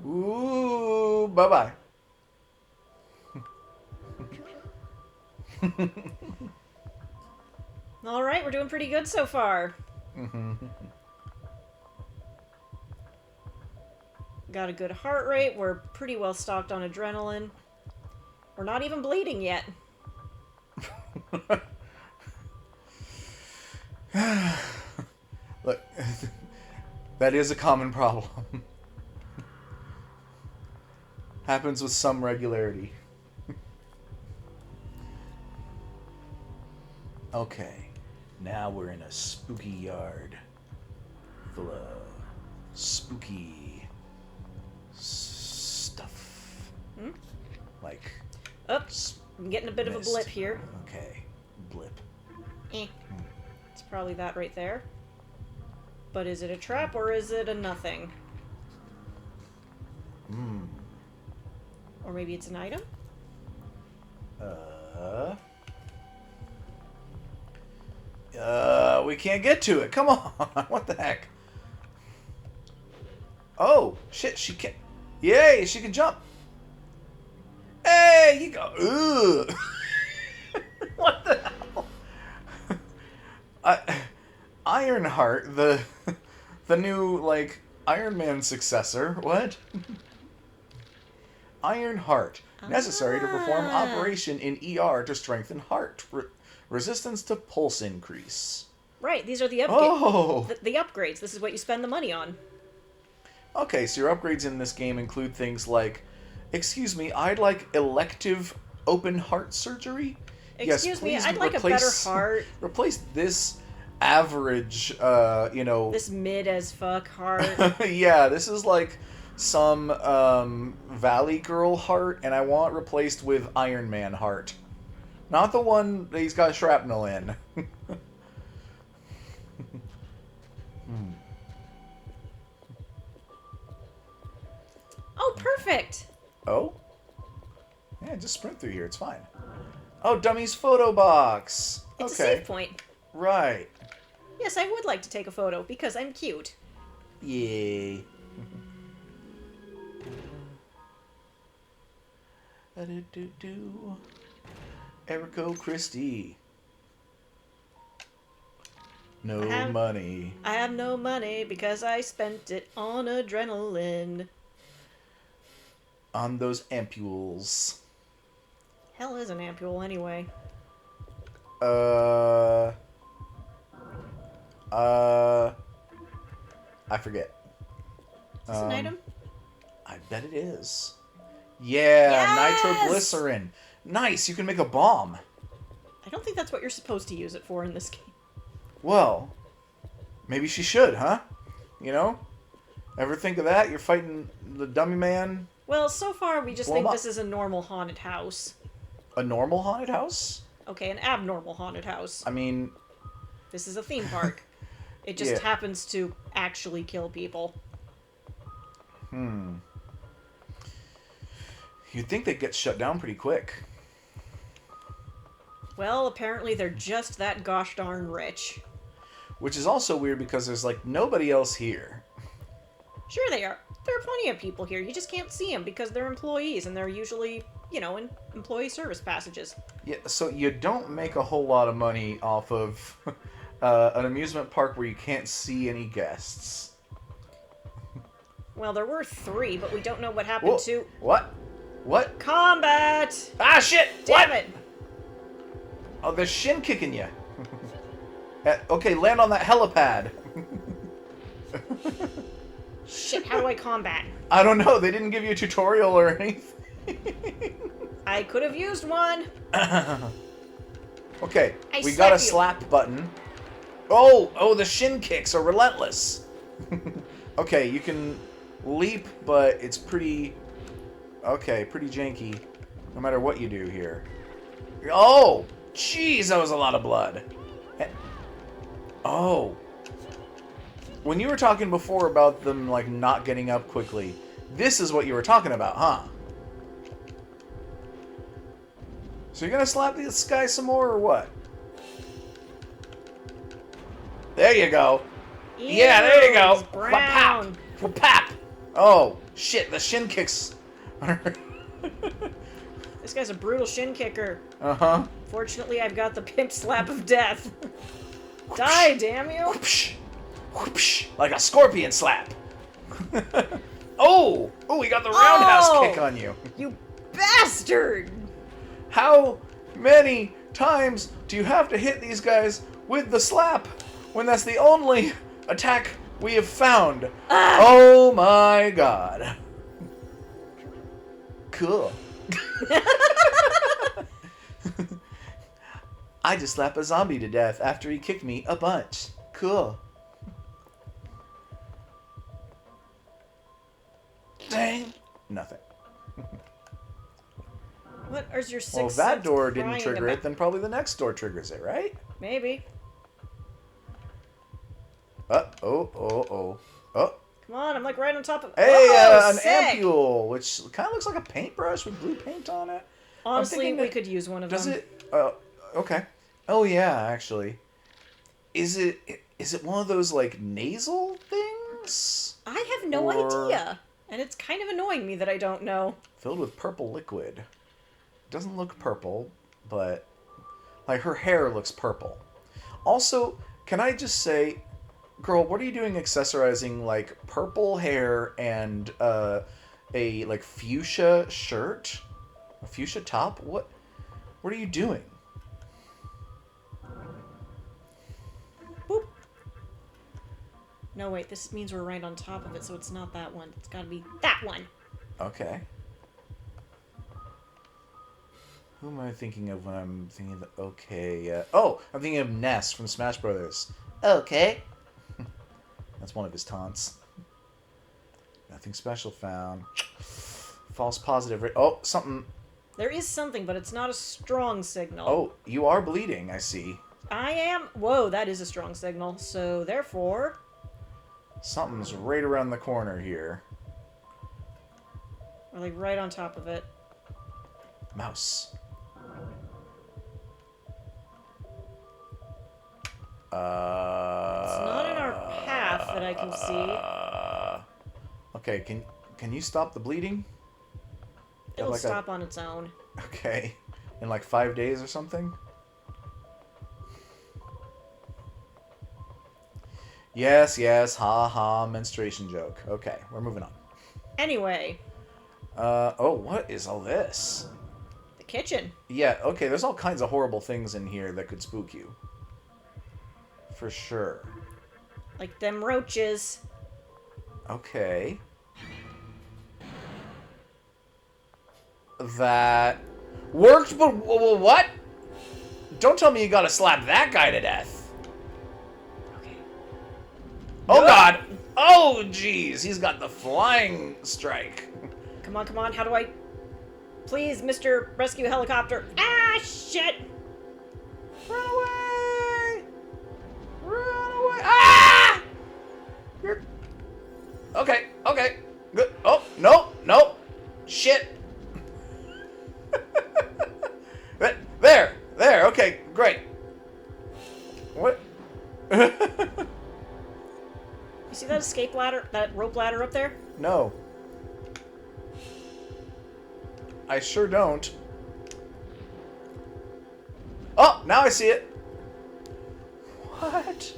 Ooh, bye-bye. Alright, we're doing pretty good so far. Got a good heart rate. We're pretty well stocked on adrenaline. We're not even bleeding yet. Look, that is a common problem. Happens with some regularity. Okay, now we're in a spooky yard full of spooky stuff. Like, Oops, I'm getting a bit of a mist. blip here. Okay, blip. It's probably that right there. But is it a trap or is it a nothing? Or maybe it's an item? We can't get to it. Come on. What the heck? Oh, shit, she can... yay, she can jump. Hey, you go. Ugh. What the hell? Ironheart, the new, like, Iron Man successor. What? Ironheart. Necessary to perform operation in ER to strengthen heart. Resistance to pulse increase. Right, these are the the upgrades. This is what you spend the money on. Okay, so your upgrades in this game include things like, excuse me, I'd like elective open heart surgery. Excuse me, please I'd like a better heart. Replace this average, This mid as fuck heart. yeah, this is like some Valley Girl heart, and I want replaced with Iron Man heart. Not the one that he's got shrapnel in. Oh, perfect! Oh? Yeah, just sprint through here, it's fine. Oh, Dummy's photo box! It's Okay. a save point. Right. Yes, I would like to take a photo because I'm cute. Yay. Erico Christie. No money. I have no money because I spent it on adrenaline. On those ampules. Hell is an ampule anyway. I forget. Is this an item? I bet it is. Yeah, Yes! nitroglycerin. Nice, you can make a bomb. I don't think that's what you're supposed to use it for in this game. Well, maybe she should, huh? You know? Ever think of that? You're fighting the dummy man? Well, so far we just Blow 'em think up. this is a normal haunted house. A normal haunted house? Okay, an abnormal haunted house. I mean, This is a theme park. It just Yeah. happens to actually kill people. you'd think they'd get shut down pretty quick. Well, apparently they're just that gosh darn rich. Which is also weird because there's, like, nobody else here. Sure they are. There are plenty of people here. You just can't see them because they're employees and they're usually, you know, in employee service passages. Yeah, so you don't make a whole lot of money off of an amusement park where you can't see any guests. Well, there were 3, but we don't know what happened Whoa. to... What? What? Combat! Ah, shit! Damn What? it! Oh, they're shin kicking you. Okay, land on that helipad. Shit, how do I combat? I don't know. They didn't give you a tutorial or anything. I could have used one. Okay, I we got a slap you. slap button. Oh, the shin kicks are relentless. Okay, you can leap, but it's pretty janky, no matter what you do here. Oh, jeez, that was a lot of blood. Oh. When you were talking before about them, like, not getting up quickly, this is what you were talking about, huh? So you're gonna slap this guy some more, or what? There you go. Yeah, there you go. Ew, it's brown. Whap. Oh, shit, the shin kicks. This guy's a brutal shin kicker. Uh-huh. Fortunately, I've got the pimp slap of death. Die, damn you! Whoopsh. Whoopsh. Like a scorpion slap. Oh, we got the roundhouse kick on you. You bastard! How many times do you have to hit these guys with the slap when that's the only attack we have found? Oh my god. Cool. I just slapped a zombie to death after he kicked me a bunch. Cool. Dang. Nothing. What is your sixth Well, if that sense door didn't crying trigger about? it, then probably the next door triggers it, right? Maybe. Oh. Come on, I'm like right on top of. Hey, Oh, an sick! ampule, which kind of looks like a paintbrush with blue paint on it. Honestly, thinking we that- could use one of Does them. it? Okay. Oh yeah, actually. Is it one of those like nasal things? I have no Or- idea, and it's kind of annoying me that I don't know. Filled with purple liquid. Doesn't look purple, but like her hair looks purple. Also, can I just say, girl, what are you doing accessorizing like purple hair and a like fuchsia shirt? A fuchsia top? What are you doing? Boop. No, wait, this means we're right on top of it, so it's not that one. It's gotta be that one. Okay. Who am I thinking of when I'm thinking of the okay? Oh, I'm thinking of Ness from Smash Brothers. Okay. That's one of his taunts. Nothing special found. False positive. Oh, something. There is something, but it's not a strong signal. Oh, you are bleeding, I see. I am. Whoa, that is a strong signal. So, therefore. Something's right around the corner here. We're like right on top of it. Mouse. It's not in our path that I can see. Okay, can you stop the bleeding? It'll like a- stop on its own. Okay. In like 5 days or something? Yes, ha ha, menstruation joke. Okay, we're moving on. Anyway, Oh, what is all this? the kitchen. Yeah, okay, there's all kinds of horrible things in here that could spook you. For sure. Like them roaches. Okay. That worked, but what? Don't tell me you gotta slap that guy to death. Okay. Oh god! Oh jeez, he's got the flying strike. Come on, how do I... Please, Mr. Rescue Helicopter. Ah, shit! Run away! Run away! Ah! You're... Okay, good. Oh, no, shit. There, okay, great. What? You see that escape ladder, that rope ladder up there? No. I sure don't. Oh, now I see it. What?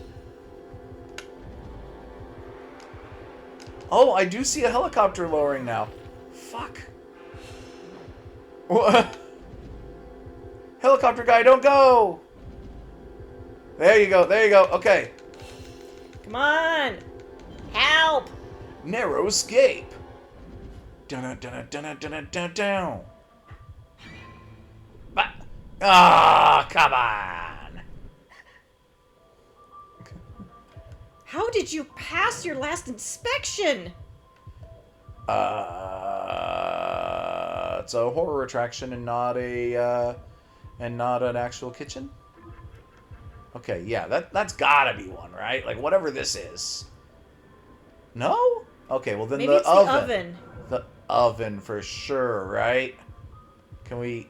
Oh, I do see a helicopter lowering now. Fuck. What? Helicopter guy, don't go! There you go. There you go. Okay. Come on! Help! Narrow escape. Dun dun dun dun dun dun. Ah, come on. How did you pass your last inspection? It's a horror attraction and not an actual kitchen. Okay, yeah, that's gotta be one, right? Like whatever this is. No? Okay, well then Maybe the it's oven. the oven. The oven for sure, right? We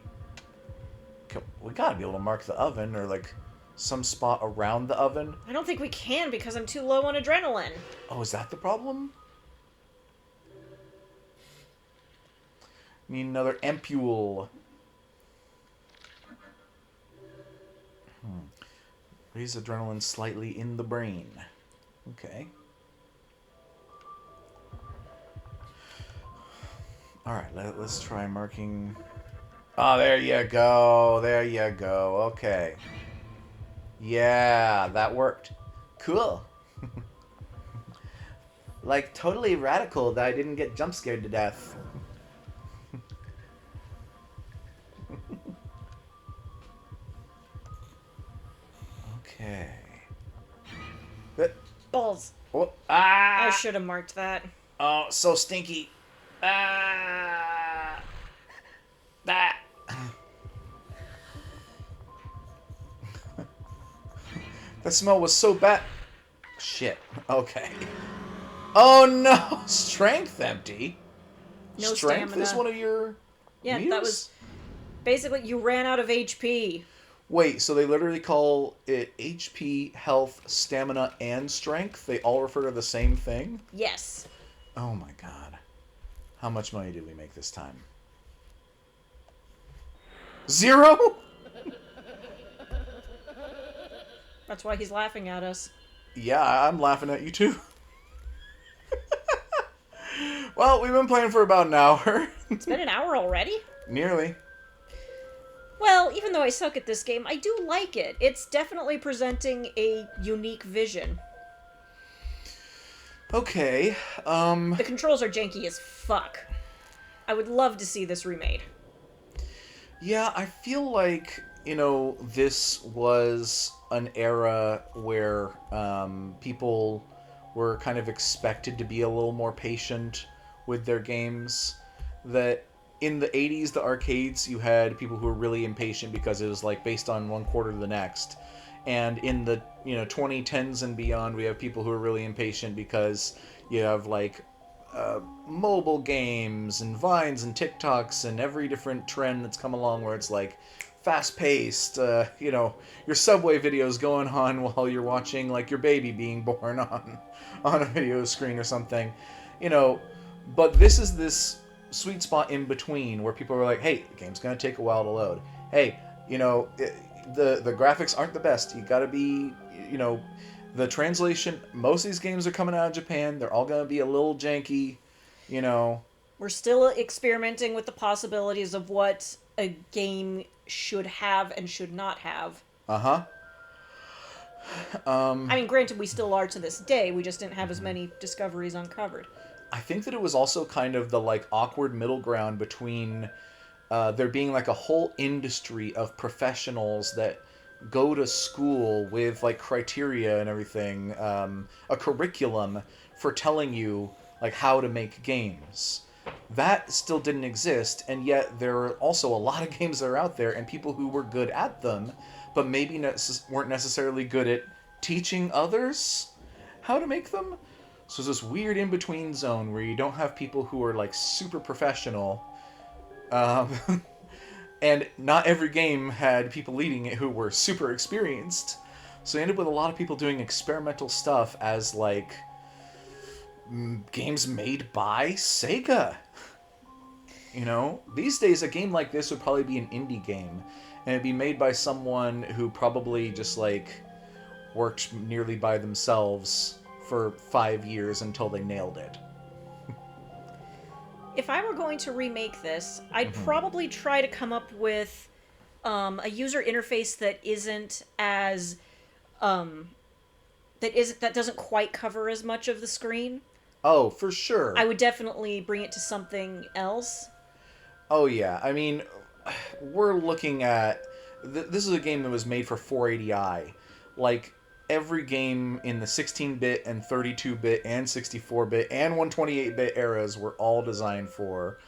gotta be able to mark the oven or like some spot around the oven. I don't think we can because I'm too low on adrenaline. Oh, is that the problem? Need another ampule. Raise adrenaline slightly in the brain. Okay. Alright, let's try marking... Oh, there you go. There you go. Okay. Yeah, that worked. Cool. Like, totally radical that I didn't get jump scared to death. Okay. Balls. Oh, ah! I should have marked that. Oh, so stinky. Ah! That. The smell was so bad. Shit. Okay. Oh no! Strength empty. No Strength stamina. is one of your. Yeah, meters? that was basically you ran out of HP. Wait, so they literally call it HP, health, stamina, and strength? They all refer to the same thing? Yes. Oh my god. How much money did we make this time? 0? That's why he's laughing at us. Yeah, I'm laughing at you too. Well, we've been playing for about an hour. It's been an hour already? Nearly. Well, even though I suck at this game, I do like it. It's definitely presenting a unique vision. Okay, The controls are janky as fuck. I would love to see this remade. yeah, I feel like, this was an era where people were kind of expected to be a little more patient with their games. That in the 80s, the arcades, you had people who were really impatient because it was like based on one quarter to the next. And in the 2010s and beyond, we have people who are really impatient because you have like mobile games and Vines and TikToks and every different trend that's come along where it's like fast-paced, your Subway videos going on while you're watching like your baby being born on a video screen or something, But this is this sweet spot in between where people are like, hey, the game's gonna take a while to load. Hey, the graphics aren't the best. You gotta be, the translation. Most of these games are coming out of Japan. They're all gonna be a little janky, We're still experimenting with the possibilities of what a game should have and should not have. Uh-huh. I mean, granted, we still are to this day. We just didn't have as many discoveries uncovered. I think that it was also kind of the like awkward middle ground between there being like a whole industry of professionals that go to school with like criteria and everything, a curriculum for telling you like how to make games. That still didn't exist, and yet there are also a lot of games that are out there and people who were good at them, but maybe weren't necessarily good at teaching others how to make them. So it's this weird in-between zone where you don't have people who are like super professional, and not every game had people leading it who were super experienced. So you ended up with a lot of people doing experimental stuff as like games made by Sega. These days a game like this would probably be an indie game, and it'd be made by someone who probably just like worked nearly by themselves for 5 years until they nailed it. If I were going to remake this, I'd probably try to come up with a user interface that isn't as that doesn't quite cover as much of the screen, Oh, for sure. I would definitely bring it to something else. Oh yeah, I mean, we're looking at this is a game that was made for 480i. Like every game in the 16-bit and 32-bit and 64-bit and 128-bit eras were all designed for.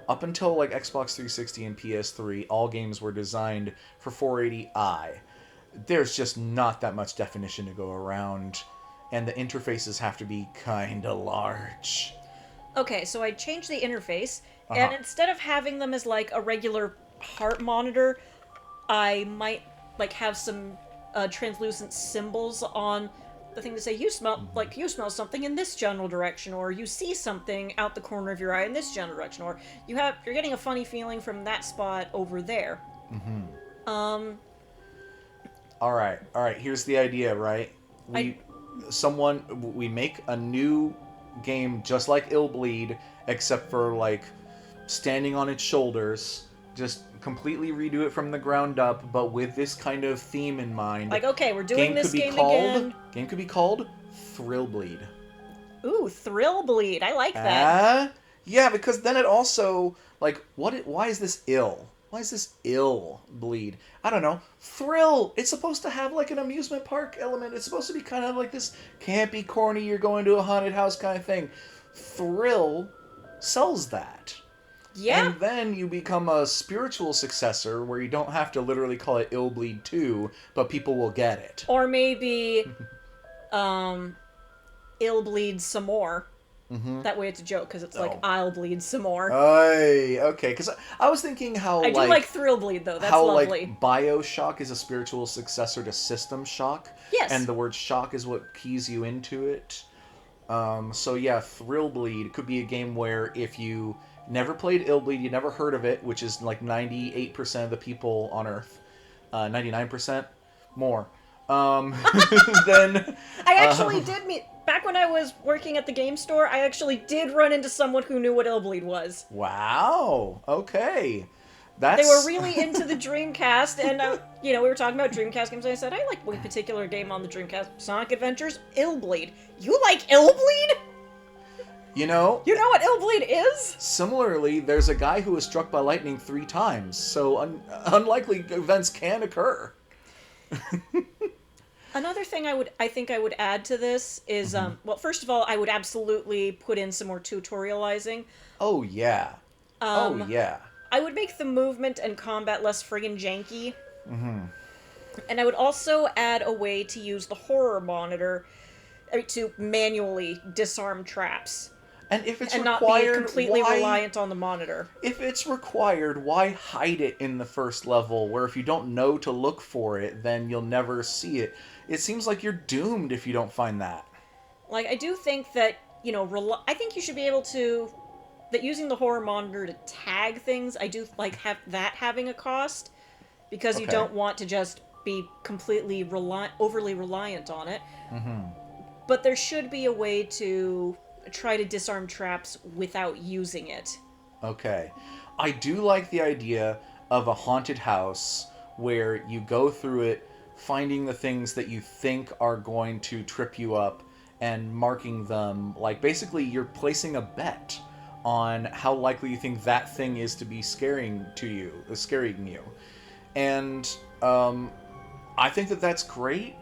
Up until like Xbox 360 and PS3, all games were designed for 480i. There's just not that much definition to go around, and the interfaces have to be kind of large. Okay, so I changed the interface, and Uh-huh. instead of having them as like a regular heart monitor, I might like have some translucent symbols on the thing to say you smell something in this general direction, or you see something out the corner of your eye in this general direction, or you're getting a funny feeling from that spot over there. All right. Here's the idea, right? We make a new game just like Illbleed, except for like standing on its shoulders. Just completely redo it from the ground up, but with this kind of theme in mind. Like, okay, we're doing this game again. Game could be called Thrillbleed. Ooh, Thrill Bleed. I like that. Yeah, because then it also like why is this ill? Why is this ill bleed? I don't know. Thrill. It's supposed to have like an amusement park element. It's supposed to be kind of like this campy, corny, you're going to a haunted house kind of thing. Thrill sells that. Yeah. And then you become a spiritual successor where you don't have to literally call it Illbleed 2, but people will get it. Or maybe, Ill Bleed some more. Mm-hmm. That way it's a joke, because it's like, Oh. I'll bleed some more. Aye, okay, because I was thinking how I do like Thrill Bleed, though. That's how lovely. like BioShock is a spiritual successor to System Shock. Yes. And the word shock is what keys you into it. So yeah, Thrillbleed could be a game where if you never played Illbleed, you never heard of it, which is like 98% of the people on Earth, 99% more. Then I actually did meet... Back when I was working at the game store, I actually did run into someone who knew what Ill Bleed was. wow, okay, that's They were really into the Dreamcast, and, we were talking about Dreamcast games, and I said, I like one particular game on the Dreamcast, Sonic Adventures, Ill Bleed. You like Ill Bleed? You know what Ill Bleed is? Similarly, there's a guy who was struck by lightning 3 times, so unlikely events can occur. Another thing I think I would add to this is, well, first of all, I would absolutely put in some more tutorializing. Oh yeah. Oh yeah. I would make the movement and combat less friggin' janky. Mm-hmm. And I would also add a way to use the horror monitor to manually disarm traps. And if it's And required, not be completely why, reliant on the monitor. If it's required, why hide it in the first level, where if you don't know to look for it, then you'll never see it? It seems like you're doomed if you don't find that. Like, I do think that, I think you should be able to... That using the horror monitor to tag things, I do like having a cost. Because you Okay. don't want to just be completely overly reliant on it. Mm-hmm. But there should be a way to try to disarm traps without using it. Okay. I do like the idea of a haunted house where you go through it, finding the things that you think are going to trip you up and marking them. Like, basically, you're placing a bet on how likely you think that thing is to be scaring you. And I think that that's great.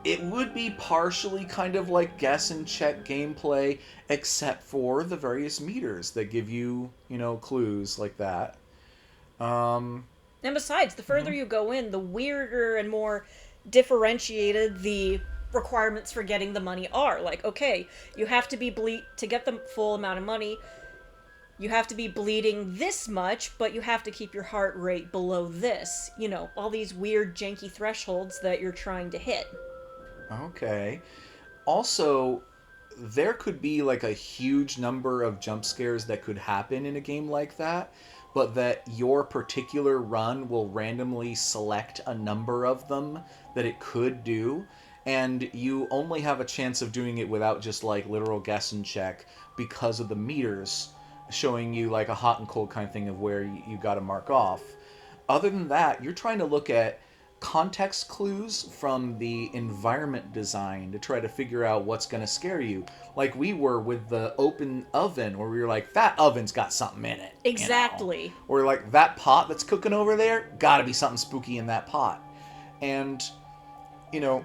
It would be partially kind of like guess and check gameplay, except for the various meters that give you, clues like that. And besides, the further you go in, the weirder and more differentiated the requirements for getting the money are. Like, okay, you have to be to get the full amount of money, you have to be bleeding this much, but you have to keep your heart rate below this. All these weird, janky thresholds that you're trying to hit. Okay. Also, there could be like a huge number of jump scares that could happen in a game like that, but that your particular run will randomly select a number of them that it could do, and you only have a chance of doing it without just like literal guess and check because of the meters showing you like a hot and cold kind of thing of where you got to mark off. Other than that, you're trying to look at context clues from the environment design to try to figure out what's going to scare you. Like we were with the open oven, where we were like, that oven's got something in it. Exactly. You know? Or like, that pot that's cooking over there, gotta be something spooky in that pot. And, you know,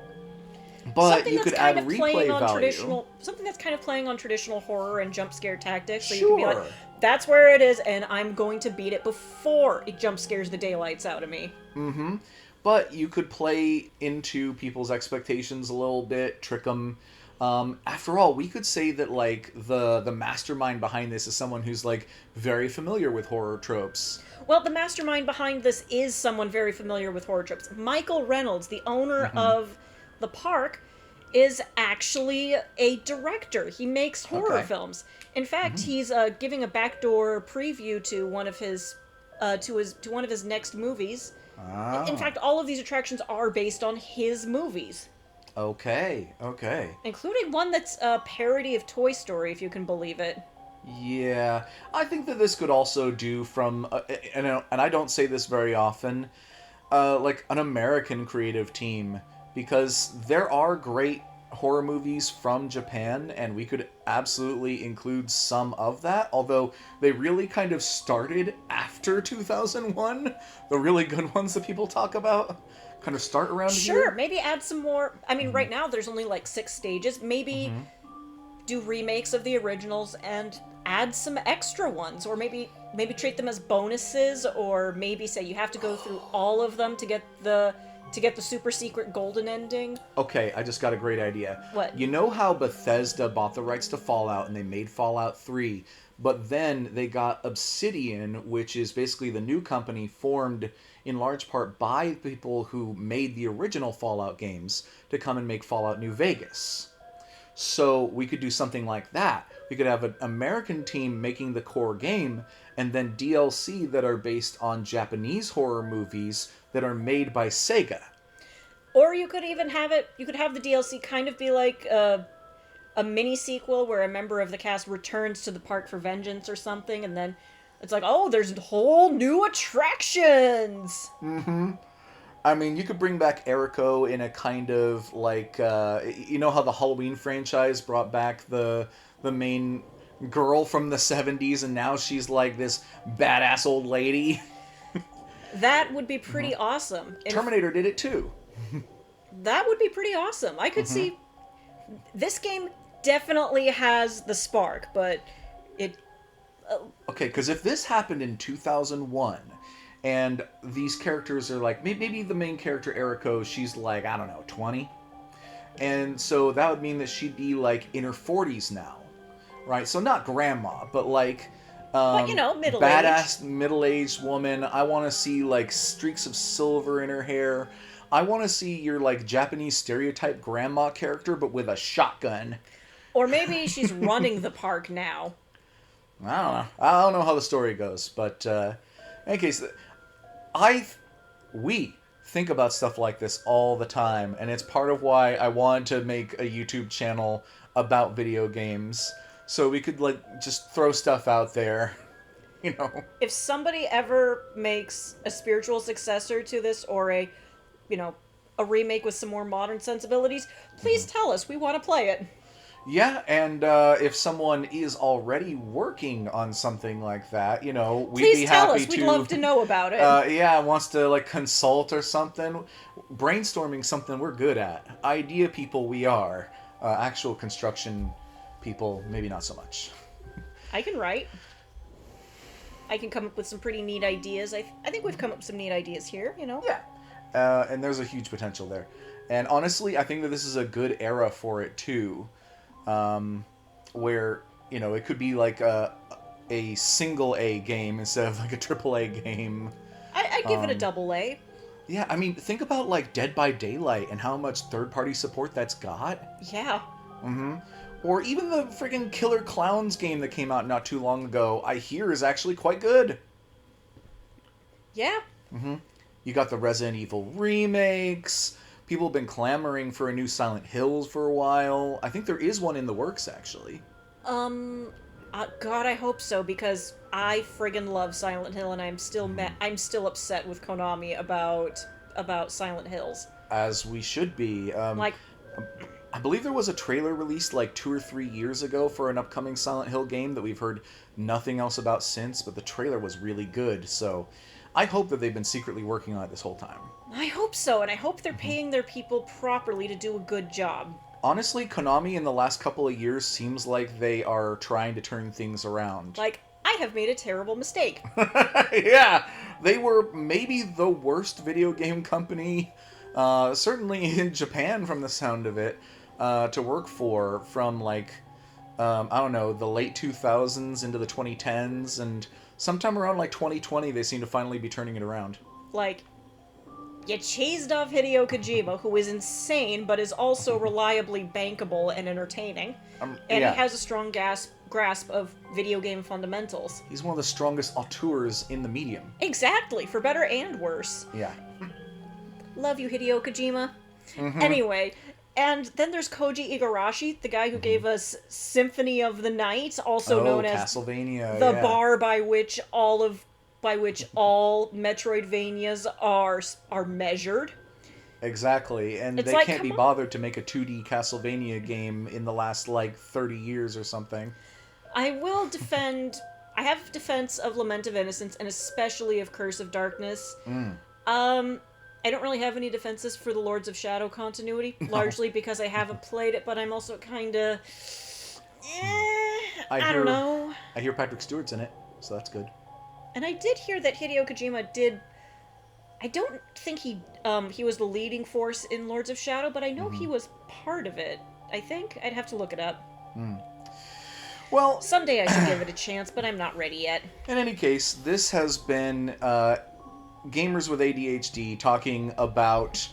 but something you that's could kind add of replay playing on value. something that's kind of playing on traditional horror and jump scare tactics. So Sure. you can be like, that's where it is, and I'm going to beat it before it jump scares the daylights out of me. Mm-hmm. But you could play into people's expectations a little bit, trick them. After all, we could say that like the mastermind behind this is someone who's like very familiar with horror tropes. Well, the mastermind behind this is someone very familiar with horror tropes. Michael Reynolds, the owner of the park, is actually a director. He makes horror films. In fact, he's giving a backdoor preview to one of his one of his next movies. Oh. In fact, all of these attractions are based on his movies. Okay. Including one that's a parody of Toy Story, if you can believe it. Yeah, I think that this could also do from, and I don't say this very often, like an American creative team, because there are great horror movies from Japan, and we could absolutely include some of that, although they really kind of started after 2001. The really good ones that people talk about kind of start around here. Sure, maybe add some more. I mean, right now there's only like 6 stages. Maybe do remakes of the originals and add some extra ones, or maybe treat them as bonuses, or maybe say you have to go through all of them to get the super secret golden ending. Okay, I just got a great idea. What? You know how Bethesda bought the rights to Fallout and they made Fallout 3, but then they got Obsidian, which is basically the new company formed in large part by people who made the original Fallout games, to come and make Fallout New Vegas. So we could do something like that. We could have an American team making the core game, and then DLC that are based on Japanese horror movies that are made by Sega. Or you could even have the DLC kind of be like a mini sequel where a member of the cast returns to the park for vengeance or something, and then it's like, oh, there's whole new attractions. I mean, you could bring back Eriko in a kind of like, you know how the Halloween franchise brought back the main girl from the 70s, and now she's like this badass old lady. That would be pretty awesome. Terminator did it too. That would be pretty awesome. I could see this game definitely has the spark, but it. Okay, because if this happened in 2001, and these characters are like, maybe the main character Eriko, she's like, I don't know, 20, and so that would mean that she'd be like in her 40s now, right? So not grandma, but like. But, you know, middle-aged. Badass middle-aged woman. I want to see like streaks of silver in her hair. I want to see your like Japanese stereotype grandma character, but with a shotgun. Or maybe she's running the park now. I don't know how the story goes, but in any case, we think about stuff like this all the time, and it's part of why I wanted to make a YouTube channel about video games. So we could, like, just throw stuff out there, you know. If somebody ever makes a spiritual successor to this, or a remake with some more modern sensibilities, please tell us. We want to play it. Yeah, and if someone is already working on something like that, you know, we'd please be tell happy us. We'd love to know about it. Yeah, wants to, like, consult or something. Brainstorming something we're good at. Idea people we are. Actual construction people, maybe not so much. I can write. I can come up with some pretty neat ideas. I think we've come up with some neat ideas here, you know? Yeah. And there's a huge potential there. And honestly, I think that this is a good era for it, too. Where, you know, it could be like a single A game instead of like a triple A game. I'd give it a double A. Yeah, I mean, think about like Dead by Daylight and how much third-party support that's got. Yeah. Or even the friggin' Killer Clowns game that came out not too long ago, I hear is actually quite good. Yeah. You got the Resident Evil remakes. People have been clamoring for a new Silent Hills for a while. I think there is one in the works, actually. God, I hope so, because I friggin' love Silent Hill, and I'm still upset with Konami about about Silent Hills. As we should be. Like, I believe there was a trailer released like 2 or 3 years ago for an upcoming Silent Hill game that we've heard nothing else about since, but the trailer was really good, so I hope that they've been secretly working on it this whole time. I hope so, and I hope they're paying their people properly to do a good job. Honestly, Konami in the last couple of years seems like they are trying to turn things around. Like, I have made a terrible mistake. Yeah, they were maybe the worst video game company, certainly in Japan from the sound of it, to work for from like, I don't know, the late 2000s into the 2010s, and sometime around like 2020 they seem to finally be turning it around. Like, you chased off Hideo Kojima, who is insane, but is also reliably bankable and entertaining. And yeah. he has a strong grasp of video game fundamentals. He's one of the strongest auteurs in the medium. Exactly, for better and worse. Yeah. Love you, Hideo Kojima. Anyway, and then there's Koji Igarashi, the guy who gave us Symphony of the Night, also known as Castlevania, the yeah. bar by which all Metroidvanias are measured. Exactly, and It's they like, can't be come on. bothered to make a 2D Castlevania game in the last, like, 30 years or something. I have defense of Lament of Innocence, and especially of Curse of Darkness. I don't really have any defenses for the Lords of Shadow continuity, largely because I haven't played it, but I'm also kinda... I don't know. I hear Patrick Stewart's in it, so that's good. And I did hear that Hideo Kojima did... I don't think he was the leading force in Lords of Shadow, but I know he was part of it. I think. I'd have to look it up. Well, Someday I should give it a chance, but I'm not ready yet. in any case, this has been Gamers with ADHD talking about,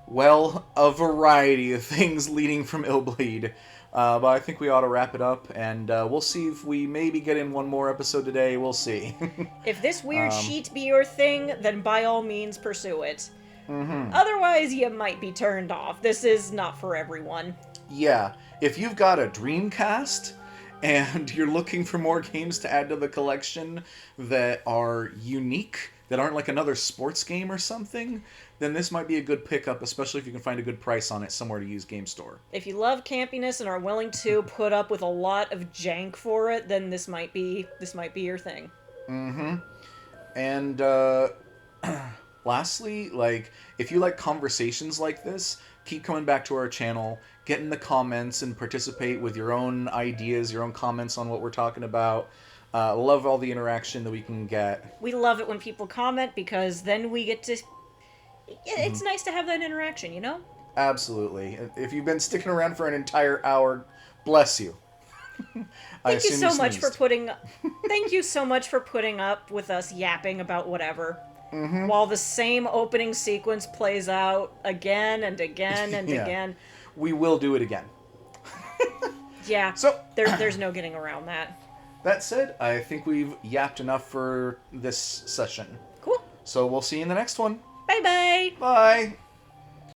well, a variety of things leading from Illbleed. But I think we ought to wrap it up, and we'll see if we maybe get in one more episode today. We'll see. If this weird sheet be your thing, then by all means pursue it. Otherwise, you might be turned off. This is not for everyone. Yeah, if you've got a Dreamcast and you're looking for more games to add to the collection that are unique, that aren't like another sports game or something, then this might be a good pickup, especially if you can find a good price on it somewhere to use Game Store. If you love campiness and are willing to put up with a lot of jank for it, then this might be your thing. And lastly, like, if you like conversations like this, keep coming back to our channel, get in the comments and participate with your own ideas, your own comments on what we're talking about. Love all the interaction that we can get. We love it when people comment, because then we get to... It's nice to have that interaction, you know? Absolutely. If you've been sticking around for an entire hour, bless you. Thank you so much for putting... Thank you so much for putting up with us yapping about whatever. While the same opening sequence plays out again and again and Yeah. again. We will do it again. Yeah, So, there's no getting around that. that said, I think we've yapped enough for this session. Cool. So we'll see you in the next one. Bye-bye! Bye!